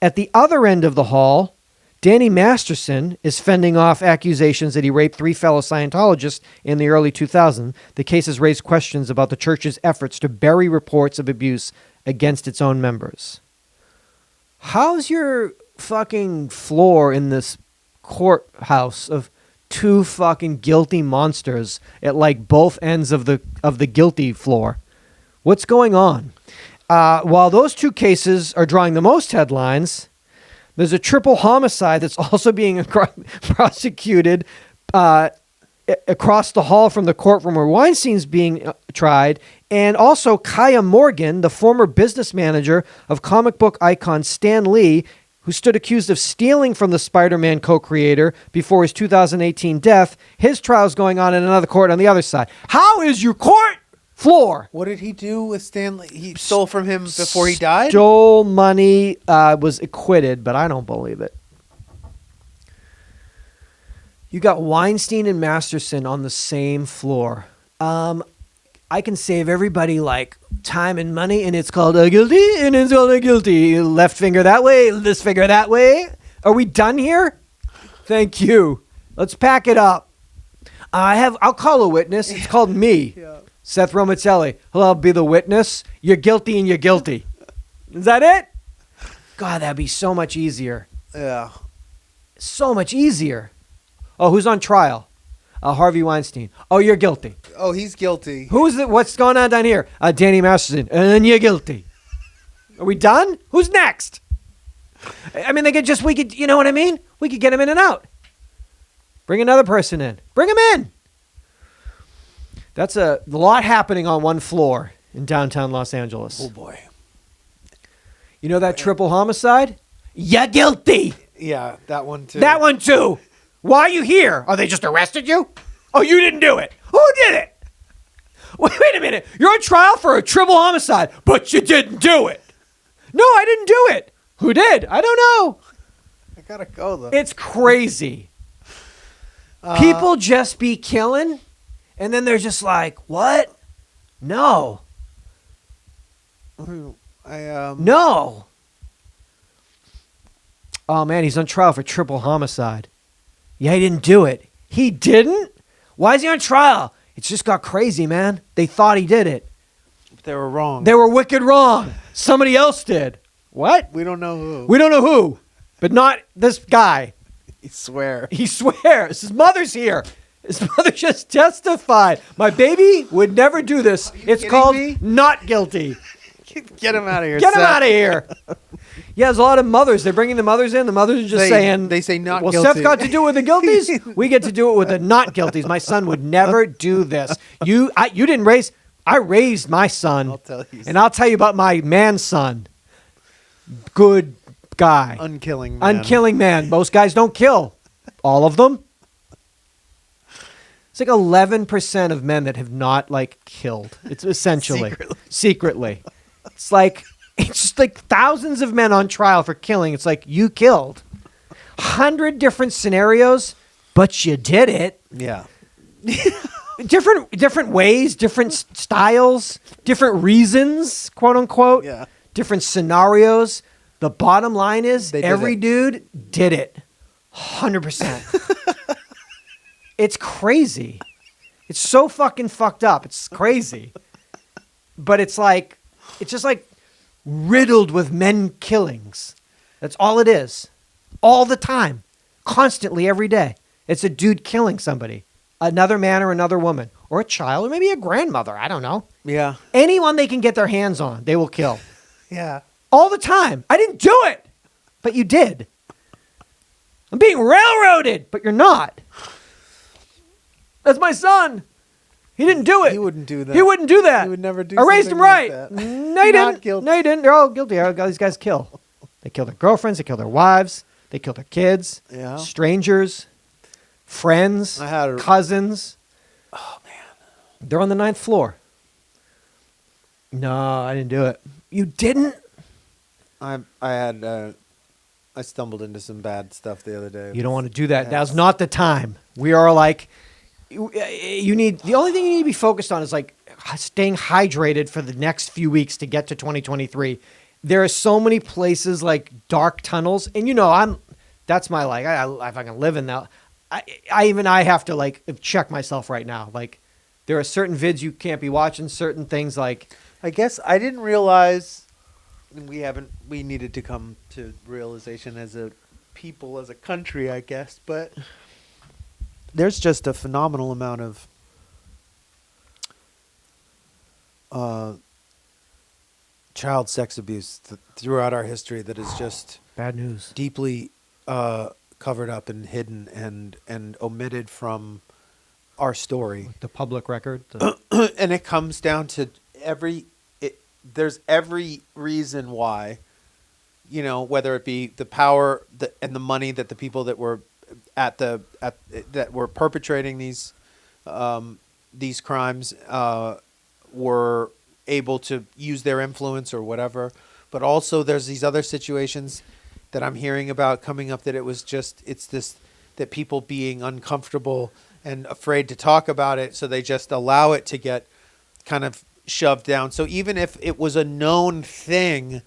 At the other end of the hall, Danny Masterson is fending off accusations that he raped 3 fellow Scientologists in the early 2000s. The case has raised questions about the church's efforts to bury reports of abuse against its own members. How's your fucking floor in this courthouse of 2 fucking guilty monsters at like both ends of the guilty floor? What's going on? While those 2 cases are drawing the most headlines, There's a triple homicide that's also being prosecuted across the hall from the courtroom where Weinstein's being tried. And also Kaya Morgan, the former business manager of comic book icon Stan Lee, who stood accused of stealing from the Spider-Man co-creator before his 2018 death. His trial's going on in another court on the other side. How is your court floor? What did he do with Stanley? He stole from him before he died? Stole money, was acquitted, but I don't believe it. You got Weinstein and Masterson on the same floor. I can save everybody like time and money, and it's called a guilty, and it's called a guilty. Left finger that way, this finger that way. Are we done here? Thank you. Let's pack it up. I'll call a witness. It's called me. Yeah. Seth Romatelli. I'll be the witness. You're guilty and you're guilty. Is that it? God, that'd be so much easier. Yeah. So much easier. Oh, who's on trial? Harvey Weinstein. Oh, you're guilty. Oh, he's guilty. What's going on down here? Danny Masterson. And you're guilty. Are we done? Who's next? I mean, you know what I mean? We could get him in and out. Bring another person in. Bring him in. That's a lot happening on one floor in downtown Los Angeles. Oh, boy. You know that triple homicide? You're guilty. Yeah, that one too. That one too. Why are you here? Oh, they just arrested you? Oh, you didn't do it. Who did it? Wait a minute. You're on trial for a triple homicide, but you didn't do it. No, I didn't do it. Who did? I don't know. I gotta go, though. It's crazy. People just be killing, and then they're just like, what? No. No. Oh, man, he's on trial for triple homicide. Yeah, he didn't do it. He didn't? Why is he on trial? It's just got crazy, man. They thought he did it. They were wrong. They were wicked wrong. Somebody else did. What? We don't know who. We don't know who, but not this guy. I swear. He swears. His mother's here. His mother just testified. My baby would never do this. It's called not guilty. Get him out of here. Get him out of here. Yeah, there's a lot of mothers. They're bringing the mothers in. The mothers are just saying. They say not well, guilty. Seth got to do it with the guilties. We get to do it with the not guilties. My son would never do this. You didn't raise. I raised my son. I'll tell you. And I'll tell you about my man son. Good guy. Unkilling man. Unkilling man. Most guys don't kill. All of them. It's like 11% of men that have not killed. It's essentially secretly. It's just like thousands of men on trial for killing. It's like you killed 100 different scenarios, but you did it. Yeah. different ways, different styles, different reasons, quote unquote. Yeah. Different scenarios. The bottom line is every dude did it. 100%. It's crazy. It's so fucking fucked up. It's crazy. But it's just like riddled with men killings. That's all it is. All the time. Constantly, every day. It's a dude killing somebody. Another man or another woman. Or a child, or maybe a grandmother. I don't know. Yeah. Anyone they can get their hands on, they will kill. Yeah. All the time. I didn't do it. But you did. I'm being railroaded. But you're not. That's my son. He didn't do it. He wouldn't do that. He wouldn't do that. He would never do I raised him something right. like that. No, he Not didn't. guilty. No, he didn't. They're all guilty. These guys kill. They kill their girlfriends. They kill their wives. They kill their kids. Yeah. Strangers. Friends. Cousins. Oh, man. They're on the 9th floor. No, I didn't do it. You didn't? I stumbled into some bad stuff the other day. You don't want to do that. Now's not the time. We are the only thing you need to be focused on is staying hydrated for the next few weeks to get to 2023. There are so many places like dark tunnels, and that's my I fucking live in that. I have to check myself right now. There are certain vids you can't be watching, certain things I guess I didn't realize we needed to come to realization as a people, as a country, I guess, but there's just a phenomenal amount of child sex abuse throughout our history that is just Bad news. deeply covered up and hidden and omitted from our story. The public record. And it comes down to there's every reason why, whether it be the power and the money that the people that were that were perpetrating these crimes were able to use their influence or whatever. But also there's these other situations that I'm hearing about coming up that that people being uncomfortable and afraid to talk about it, so they just allow it to get kind of shoved down. So even if it was a known thing,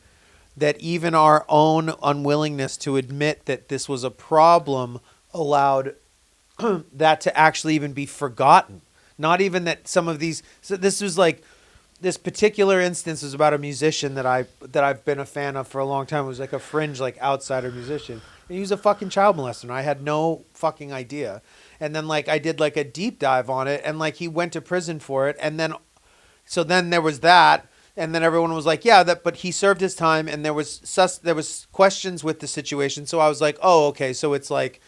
that even our own unwillingness to admit that this was a problem allowed that to actually even be forgotten. Not even that some of these. So this was like this particular instance was about a musician that I've been a fan of for a long time. It was like a fringe, like outsider musician. And he was a fucking child molester, and I had no fucking idea. And then like I did like a deep dive on it, and like he went to prison for it, and then so then there was that, and then everyone was like, yeah, but he served his time, and there was questions with the situation. So I was like, oh, okay, so it's like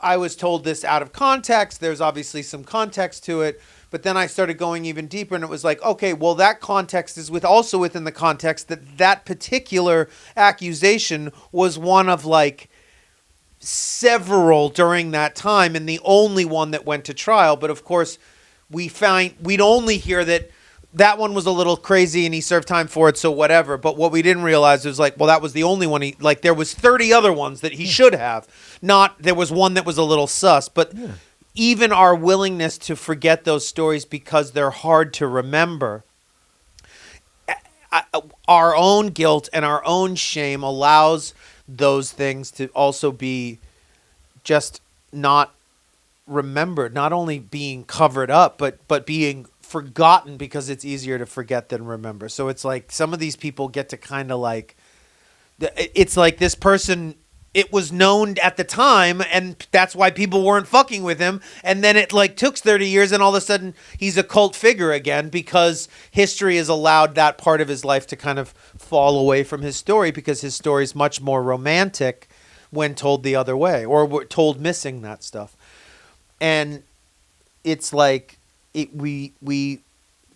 I was told this out of context. There's obviously some context to it. But then I started going even deeper, and it was like, okay, well, that context is also within the context that particular accusation was one of like several during that time, and the only one that went to trial. But of course, we'd only hear that one was a little crazy and he served time for it, so whatever. But what we didn't realize was like, well, that was the only one there was 30 other ones that he should have. There was one that was a little sus, but even our willingness to forget those stories because they're hard to remember, our own guilt and our own shame allows those things to also be just not remembered, not only being covered up, but being forgotten, because it's easier to forget than remember. So it's like some of these people get to kind of like, it's like this person, it was known at the time, and that's why people weren't fucking with him. And then it like took 30 years, and all of a sudden he's a cult figure again, because history has allowed that part of his life to kind of fall away from his story, because his story is much more romantic when told the other way, or told missing that stuff. And it's like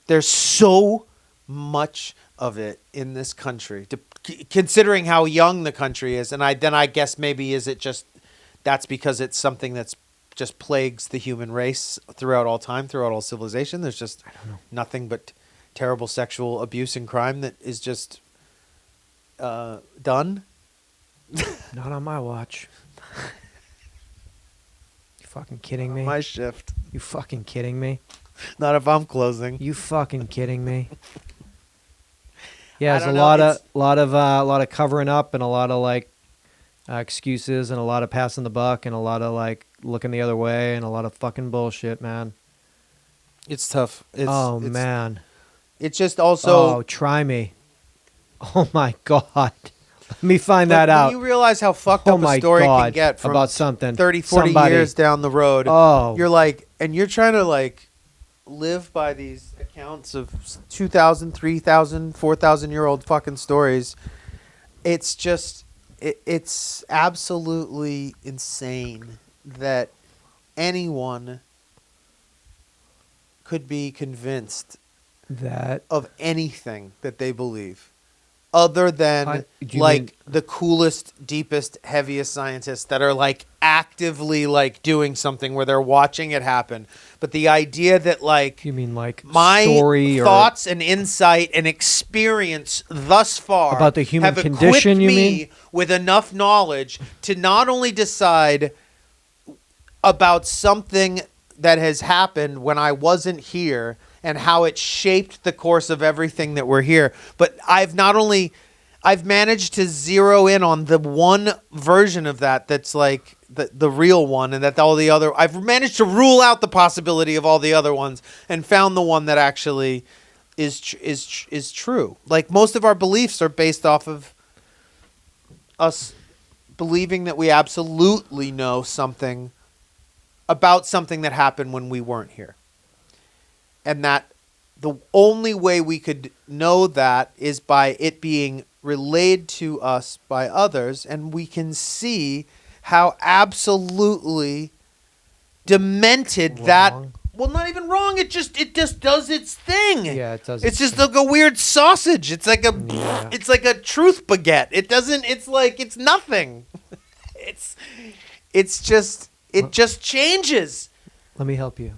there's so much of it in this country, considering how young the country is. And I guess maybe that's because it's something that's just plagues the human race throughout all time, throughout all civilization. There's just nothing but terrible sexual abuse and crime that is just done. Not on my watch. You fucking kidding me? My shift. You fucking kidding me? Not if I'm closing. You fucking kidding me? Yeah, I there's don't a know, lot of covering up, and a lot of like excuses, and a lot of passing the buck, and a lot of like looking the other way, and a lot of fucking bullshit, man. It's tough. Man. It's just also. Oh, try me. Oh my God. Let me find that out. You realize how fucked up a story can get from about something 30, 40 years down the road. Oh. You're like, and you're trying to like live by these accounts of 2,000, 3,000, 4,000-year-old fucking stories. It's just, it's absolutely insane that anyone could be convinced of anything that they believe, other than the coolest, deepest, heaviest scientists that are like actively like doing something where they're watching it happen. But the idea that like, you mean like my story thoughts and insight and experience thus far about the human have condition, equipped you me mean? with enough knowledge to not only decide about something that has happened when I wasn't here and how it shaped the course of everything that we're here, but I've managed to zero in on the one version of that that's like the real one, and that all the other, I've managed to rule out the possibility of all the other ones and found the one that actually is true. Like most of our beliefs are based off of us believing that we absolutely know something about something that happened when we weren't here. And that the only way we could know that is by it being relayed to us by others, and we can see how absolutely demented that. Wrong. Well, not even wrong. It just does its thing. Yeah, it does. It's just like a weird sausage. It's like a Yeah. it's like a truth baguette. It doesn't. It's like it's nothing. It's just changes. Let me help you.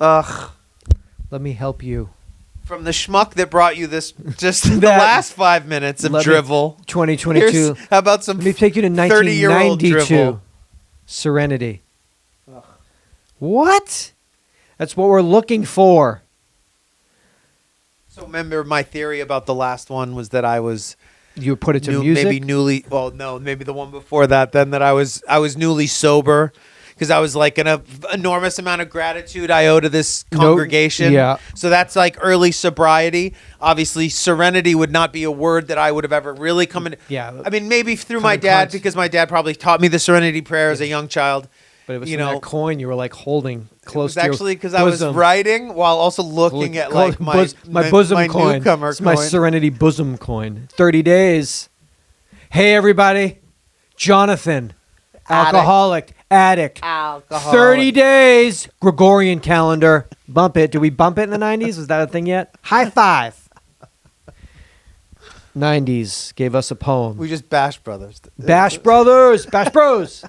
Ugh. Let me help you. From the schmuck that brought you this, just the That- last 5 minutes of Let me- drivel. 2022. Here's- How about some Let me take you to 30-year-old 1992. drivel? Serenity. What? That's what we're looking for. So remember, my theory about the last one was that I was You put it to music. maybe newly. Well, no, maybe the one before that. Then that I was newly sober because I was like an enormous amount of gratitude I owe to this congregation. yeah. So that's like early sobriety. Obviously, serenity would not be a word that I would have ever really come in. Yeah. I mean, maybe through Come my in dad cons- because my dad probably taught me the Serenity Prayer as a young child. But it was you from know, that coin you were like holding it close was to your actually because I was bosom. writing while also looking at like my bosom my coin. newcomer It's my coin. Serenity bosom coin. 30 days. Hey everybody, Jonathan, alcoholic, addict. 30 days. Gregorian calendar. Bump it. Did we bump it in the 90s? Was that a thing yet? High five. 90s gave us a poem. We just Bash Brothers. Bash Brothers. Bash Bros.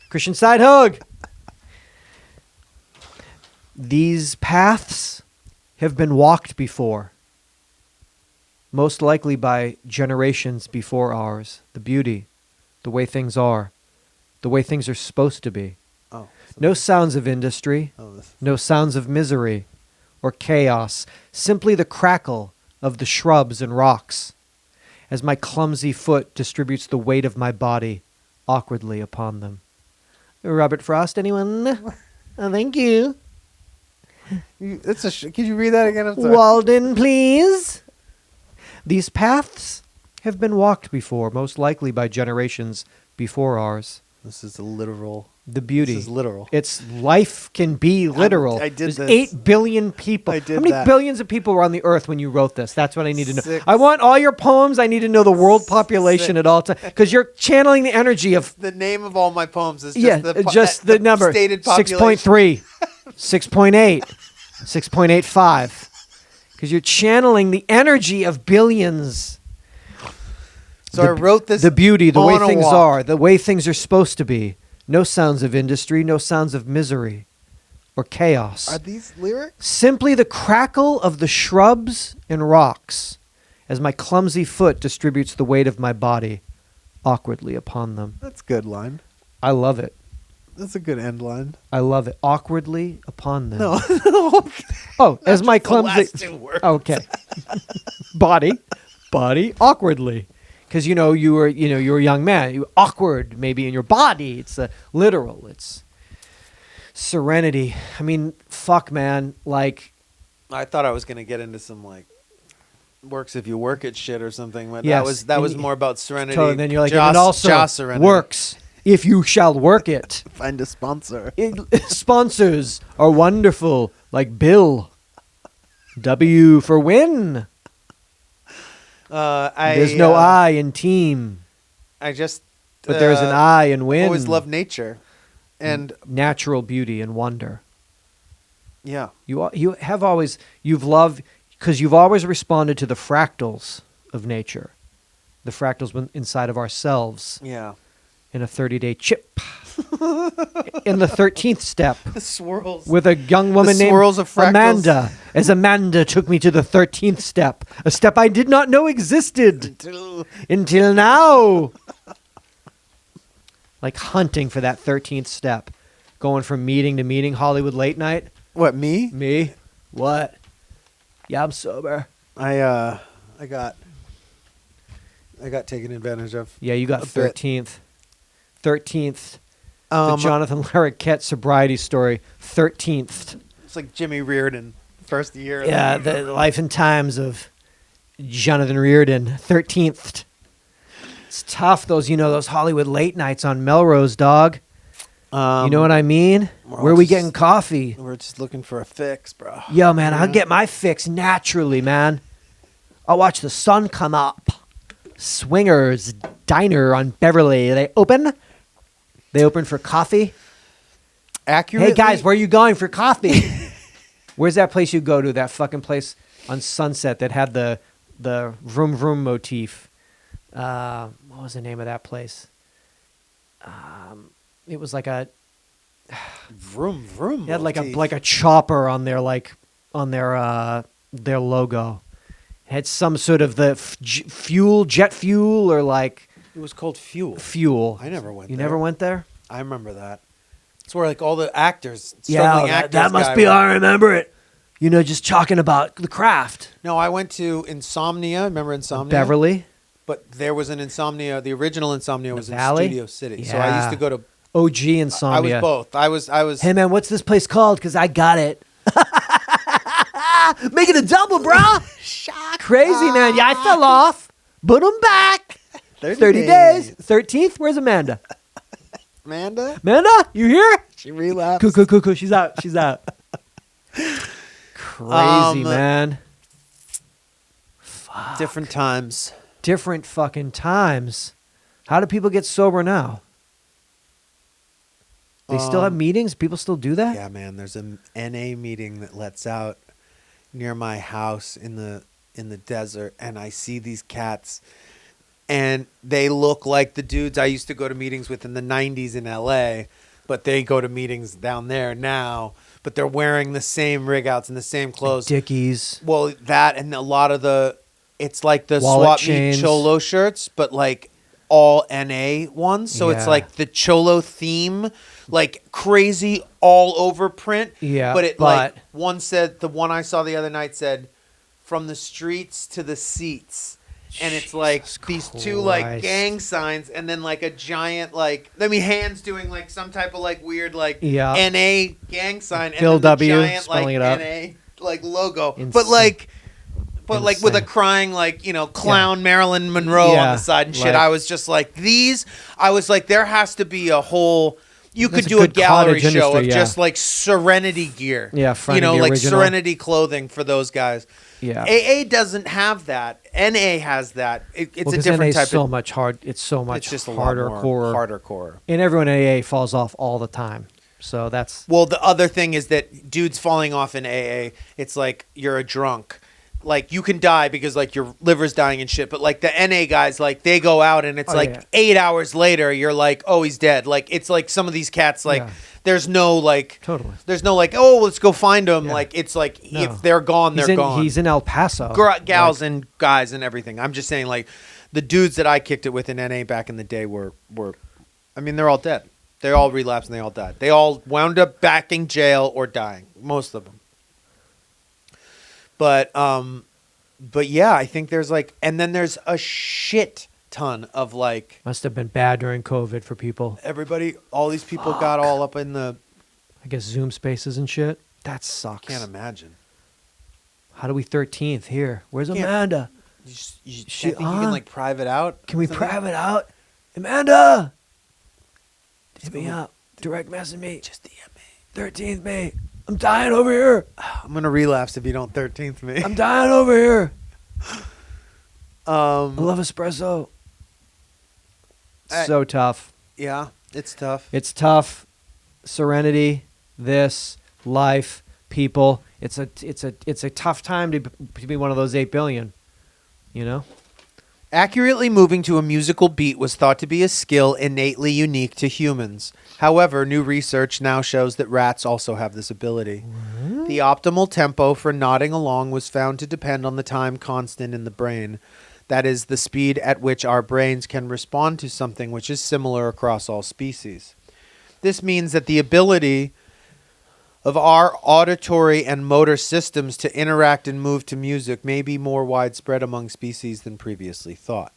Christian side hug. These paths have been walked before, most likely by generations before ours. The beauty, the way things are, the way things are supposed to be. Oh, No sounds of industry, no sounds of misery or chaos, simply the crackle of the shrubs and rocks as my clumsy foot distributes the weight of my body awkwardly upon them. Robert Frost, anyone? Oh, thank you. Could you read that again? I'm sorry. Walden, please. These paths have been walked before, most likely by generations before ours. This is a literal. The beauty. This is literal. It's life can be literal. I did There's this. 8 billion people. I did How many that. billions of people were on the earth when you wrote this? That's what I need to know. 6. I want all your poems. I need to know the world population 6. at all times because you're channeling the energy of The name of all my poems is just yeah, the just the number stated population. 6.3, 6.8, 6.85. Because you're channeling the energy of billions. So I wrote this. The beauty, the way on a things walk. are, the way things are supposed to be. No sounds of industry, no sounds of misery or chaos. Are these lyrics? Simply the crackle of the shrubs and rocks as my clumsy foot distributes the weight of my body awkwardly upon them. That's a good line. I love it. That's a good end line. I love it. Awkwardly upon them. No. Oh, as my The clumsy. last 2 words. Okay. body, awkwardly, because you were a young man. You were awkward, maybe in your body. It's literal. It's serenity. I mean, fuck, man. Like, I thought I was gonna get into some like works if you work it shit or something, but Yes, that and was more about serenity. totally, then you're like, Joss, and also Joss serenity. works if you shall work it. Find a sponsor. Sponsors are wonderful, like Bill. W for win. There's no I in team, I just. but there's an I in win. Always love nature, and natural beauty and wonder. yeah, You've loved because you've always responded to the fractals of nature, the fractals inside of ourselves yeah. in a 30-day chip. In the 13th step The swirls. with a young woman named swirls of fractals. Amanda, as Amanda took me to the 13th step, a step I did not know existed until now. Like hunting for that 13th step, going from meeting to meeting, Hollywood late night. What, me? Me? What? Yeah, I'm sober. I got taken advantage of. Yeah, you got A bit. 13th. 13th. The Um, Jonathan Larroquette sobriety story. 13th. It's like Jimmy Reardon, first year. Yeah, the life and times of Jonathan Reardon. 13th. It's tough, those Hollywood late nights on Melrose, dog. You know what I mean? we're Where all we just- getting coffee? We're just looking for a fix, bro. Yo, man, I'll Yeah. get my fix naturally, man. I'll watch the sun come up. Swingers Diner on Beverly. They open? They open for coffee? Accurately. Hey, guys, where are you going for coffee? Where's that place you go to? That fucking place on Sunset that had the vroom vroom motif. What was the name of that place? It was like a vroom vroom. it had motif. like a chopper on their their logo. It had some sort of the jet fuel or like It was called Fuel. fuel. I never went You there. never went there? I remember that. It's where like all the actors, Yeah, struggling actors. that must guy be. went. I remember it. You know, just talking about the craft. No, I went to Insomnia. Remember Insomnia? Beverly, But there was an Insomnia. The original Insomnia was in Valley? Studio City. So I Yeah. used to go to. OG I Insomnia. was both. I was. Hey man, what's this place called? Because I got it. Make it a double, bro. Crazy man. Yeah, I fell off, but I'm back. 30 days. 13th. Where's Amanda? Amanda, Amanda, you here? she relapsed. Cool. She's out. She's out. Crazy man. Different times. Different fucking times. How do people get sober now? They still have meetings? People still do that? Yeah, man. There's a NA meeting that lets out near my house in the desert, and I see these cats, and they look like the dudes I used to go to meetings with in the '90s in LA, but they go to meetings down there now. But they're wearing the same rig outs and the same clothes. Dickies. Well, that and a lot of it's like the Wallet swap chains. meet cholo shirts, but like all NA ones. So it's Yeah. like the cholo theme, like crazy all over print. Yeah, But but- one said, the one I saw the other night said, from the streets to the seats. And it's like Jesus these two like Christ. gang signs and then like a giant hands doing like some type of like weird like Yeah. NA gang sign and Phil then the W, giant spelling like it out. NA like logo. Insane. But like with a Insane. crying clown Marilyn Monroe Yeah, on the side and shit. like- I was just like I was like there has to be a whole you That's could a do a good gallery cottage show of industry, yeah. just like Serenity gear. Yeah, Friday the like original. Serenity clothing for those guys. Yeah. AA doesn't have that. NA has that. It's Well, a 'cause different NA type is so of much hard. It's so much it's just a harder lot more core. harder core. And everyone in AA falls off all the time. So that's Well, the other thing is that dudes falling off in AA, it's like you're a drunk. Like you can die because like your liver's dying and shit, but like the NA guys, like they go out and it's Oh, like yeah. 8 hours later, you're like, oh, he's dead. Like it's like some of these cats, like Yeah. there's no like, Totally. there's no like, oh, let's go find them. Yeah. Like it's like No. if they're gone, they're gone. He's in El Paso. Gals and guys and everything. I'm just saying, like the dudes that I kicked it with in NA back in the day were, I mean, they're all dead. They all relapsed and they all died. They all wound up back in jail or dying. Most of them. But yeah, I think there's like, and then there's a shit ton of like Must have been bad during COVID for people. everybody. All these people got all up in the. I guess Zoom spaces and shit. That sucks. Can't imagine. How do we 13th here? Where's Can't- Amanda? You She think you on? can like private out? Can we something? private out? Amanda! Hit me up. Direct message me. Just DM me. 13th, mate. I'm dying over here. I'm gonna relapse if you don't 13th me. I'm dying over here. I love espresso. So tough. Yeah, it's tough. It's tough. Serenity, this, life, people. It's a tough time to be one of those 8 billion. You know? Accurately moving to a musical beat was thought to be a skill innately unique to humans. However, new research now shows that rats also have this ability. The optimal tempo for nodding along was found to depend on the time constant in the brain. That is, the speed at which our brains can respond to something which is similar across all species. This means that the ability of our auditory and motor systems to interact and move to music may be more widespread among species than previously thought.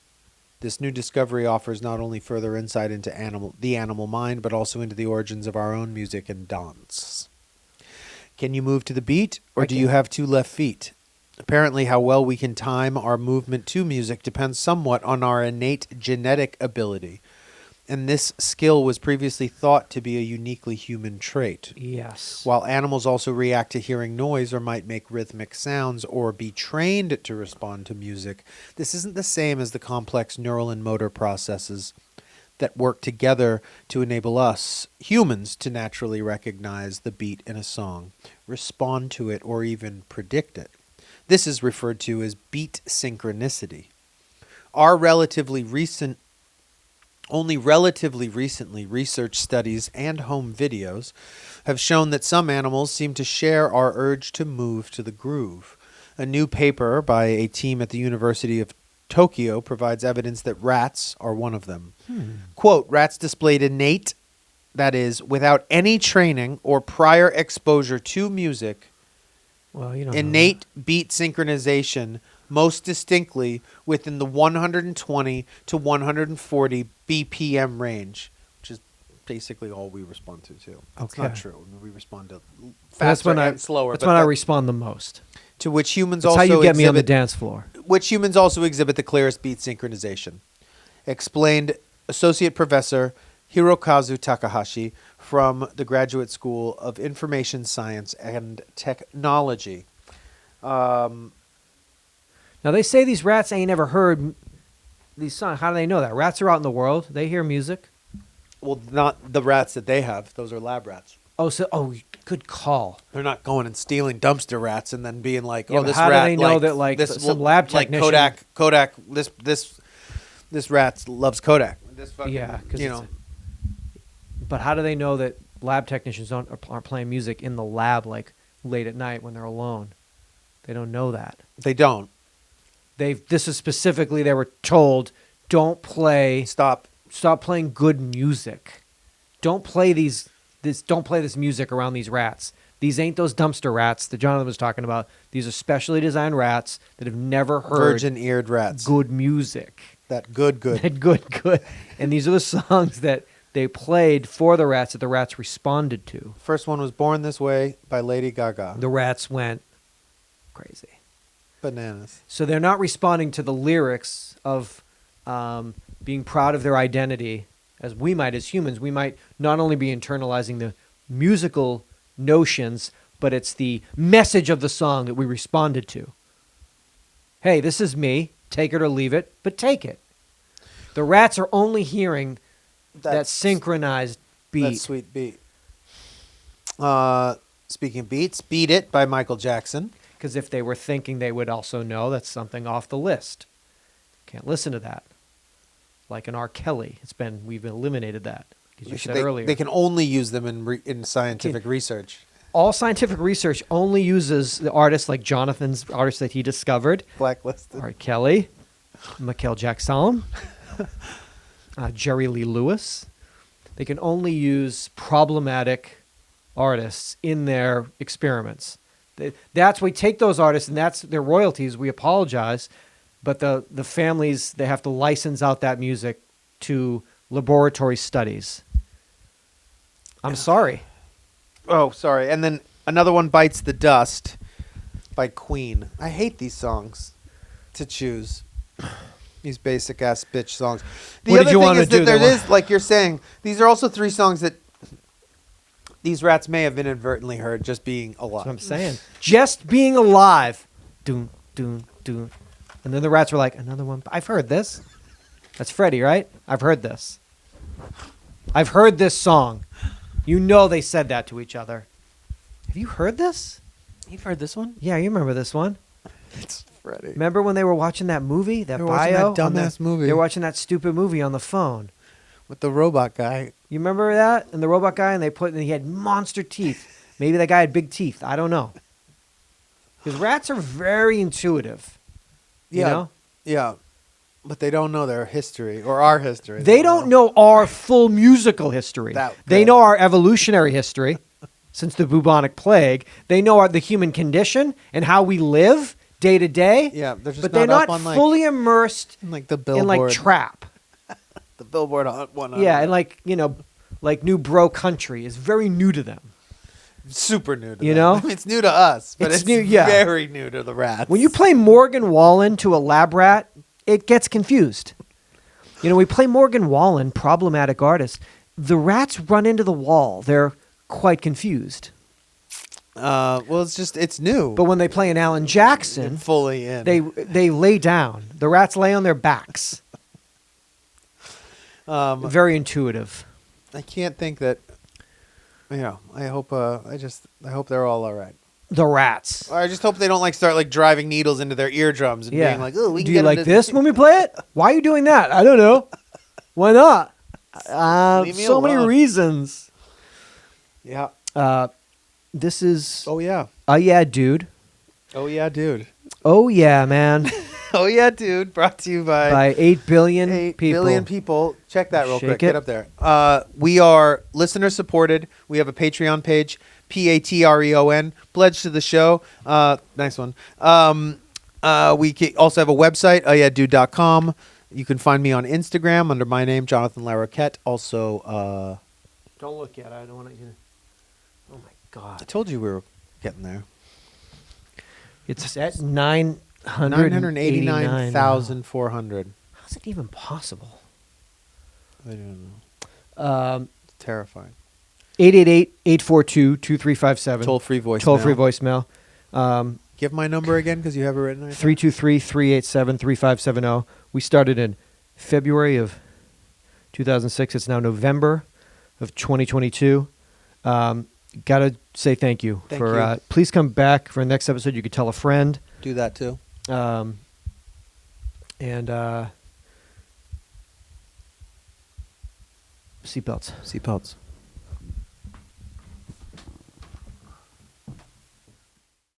This new discovery offers not only further insight into the animal mind, but also into the origins of our own music and dance. Can you move to the beat, or do you have 2 left feet? Apparently, how well we can time our movement to music depends somewhat on our innate genetic ability. and this skill was previously thought to be a uniquely human trait. Yes. While animals also react to hearing noise or might make rhythmic sounds or be trained to respond to music, this isn't the same as the complex neural and motor processes that work together to enable us, humans, to naturally recognize the beat in a song, respond to it, or even predict it. This is referred to as beat synchronicity. Only relatively recently, research studies and home videos have shown that some animals seem to share our urge to move to the groove. A new paper by a team at the University of Tokyo provides evidence that rats are one of them. Quote, rats displayed innate, that is, without any training or prior exposure to music, Well, you don't innate beat synchronization most distinctly within the 120 to 140 BPM range, which is basically all we respond to too. It's not Okay. true. I mean, we respond to That's faster when and slower. That's but when I that- respond the most. to which humans That's also how you get me on the exhibit- dance floor. which humans also exhibit the clearest beat synchronization, explained Associate Professor Hirokazu Takahashi from the Graduate School of Information Science and Technology. Now they say these rats ain't ever heard these songs. How do they know that? Rats are out in the world. They hear music. Well, not the rats that they have. Those are lab rats. Oh, good call. They're not going and stealing dumpster rats and then being like, Yeah, "Oh, but this how do rat they know like, that, like, this some lab like technician- Kodak, this rat loves Kodak." This fucking, Yeah, 'cause you it's know, But how do they know that lab technicians aren't playing music in the lab like late at night when they're alone? They don't know that. they don't This is specifically they were told don't stop. stop playing good music. Don't play don't play this music around these rats. These ain't those dumpster rats that Jonathan was talking about. These are specially designed rats that have never heard Virgin-eared rats. good music. That good. good. And these are the songs that they played for the rats that the rats responded to. First one was "Born This Way" by Lady Gaga. The rats went crazy. Bananas. So they're not responding to the lyrics of being proud of their identity, as we might as humans. We might not only be internalizing the musical notions, but it's the message of the song that we responded to. Hey, this is me. Take it or leave it, but take it. The rats are only hearing that synchronized beat. That sweet beat. Speaking of beats, "Beat It" by Michael Jackson. Because if they were thinking, they would also know that's something off the list. Can't listen to that. Like an R. Kelly, we've eliminated that. Because you said earlier, They can only use them in scientific research. all scientific research only uses the artists like Jonathan's artist that he discovered, Blacklisted. R. Kelly, Michael Jackson, Jerry Lee Lewis. They can only use problematic artists in their experiments. That's we take those artists and that's their royalties. We apologize, but the families, they have to license out that music to laboratory studies. I'm sorry. Oh, sorry. And then another one, "Bites the Dust" by Queen. I hate these songs to choose. These basic ass bitch songs. The What did other you thing wanna is that do? there They is, like you're saying, these are also three songs that these rats may have inadvertently heard just being alive. That's what I'm saying. Just being alive. Doom, doom, doom. And then the rats were like, another one. I've heard this. That's Freddie, right? I've heard this. I've heard this song. You know they said that to each other. Have you heard this? You've heard this one? Yeah, you remember this one. It's Freddie. Remember when they were watching that movie? That They were watching bio? that on dumbass movie. They were watching that stupid movie on the phone. With the robot guy. You remember that? And the robot guy, and he had monster teeth. Maybe that guy had big teeth. I don't know. Because rats are very intuitive. You know? Yeah. But they don't know their history or our history. They don't know our full musical history. They good. know our evolutionary history since the bubonic plague. They know the human condition and how we live day to day. Yeah, they're just but they're not not up on, fully immersed like the in Billboard. trap. The Billboard Hot 100. Yeah, and like new bro country is very new to them. Super new to You them. know? I mean, it's new to us, but It's it's new- yeah. very new to the rats. When you play Morgan Wallen to a lab rat, it gets confused. You know, we play Morgan Wallen, problematic artist. The rats run into the wall. They're quite confused. Well, it's new. But when they play an Alan Jackson, fully in. they lay down. The rats lay on their backs. Very intuitive. I can't think that. I hope. I hope they're all right. The rats. Or I just hope they don't start driving needles into their eardrums and being like, "Oh, we can Do get you like into this when we play it? Why are you doing that? I don't know. Why not? Leave me So many alone." reasons. Yeah. This is. Oh yeah. Yeah, dude. Oh yeah, dude. Oh yeah, man. Oh yeah, dude. Brought to you by 8 billion 8 people. billion people. Check that real Shake quick. it. Get up there. We are listener supported. We have a Patreon page, Patreon. Pledge to the show. Nice one. We also have a website, UhhYeahDude.com. You can find me on Instagram under my name, Jonathan Larroquette. Also, Don't look at it. I don't want to. Oh my God! I told you we were getting there. It's at 989,400. How's How's it even possible? I don't know. It's terrifying. 888-842-2357. Toll-free voicemail. Toll-free voicemail. Give my number again because you have it written right 323-387-3570. We started in February of 2006. It's now November of 2022. Gotta say thank you. Thank you. Please come back for the next episode. You could tell a friend. Do that too. And seatbelts. Seatbelts.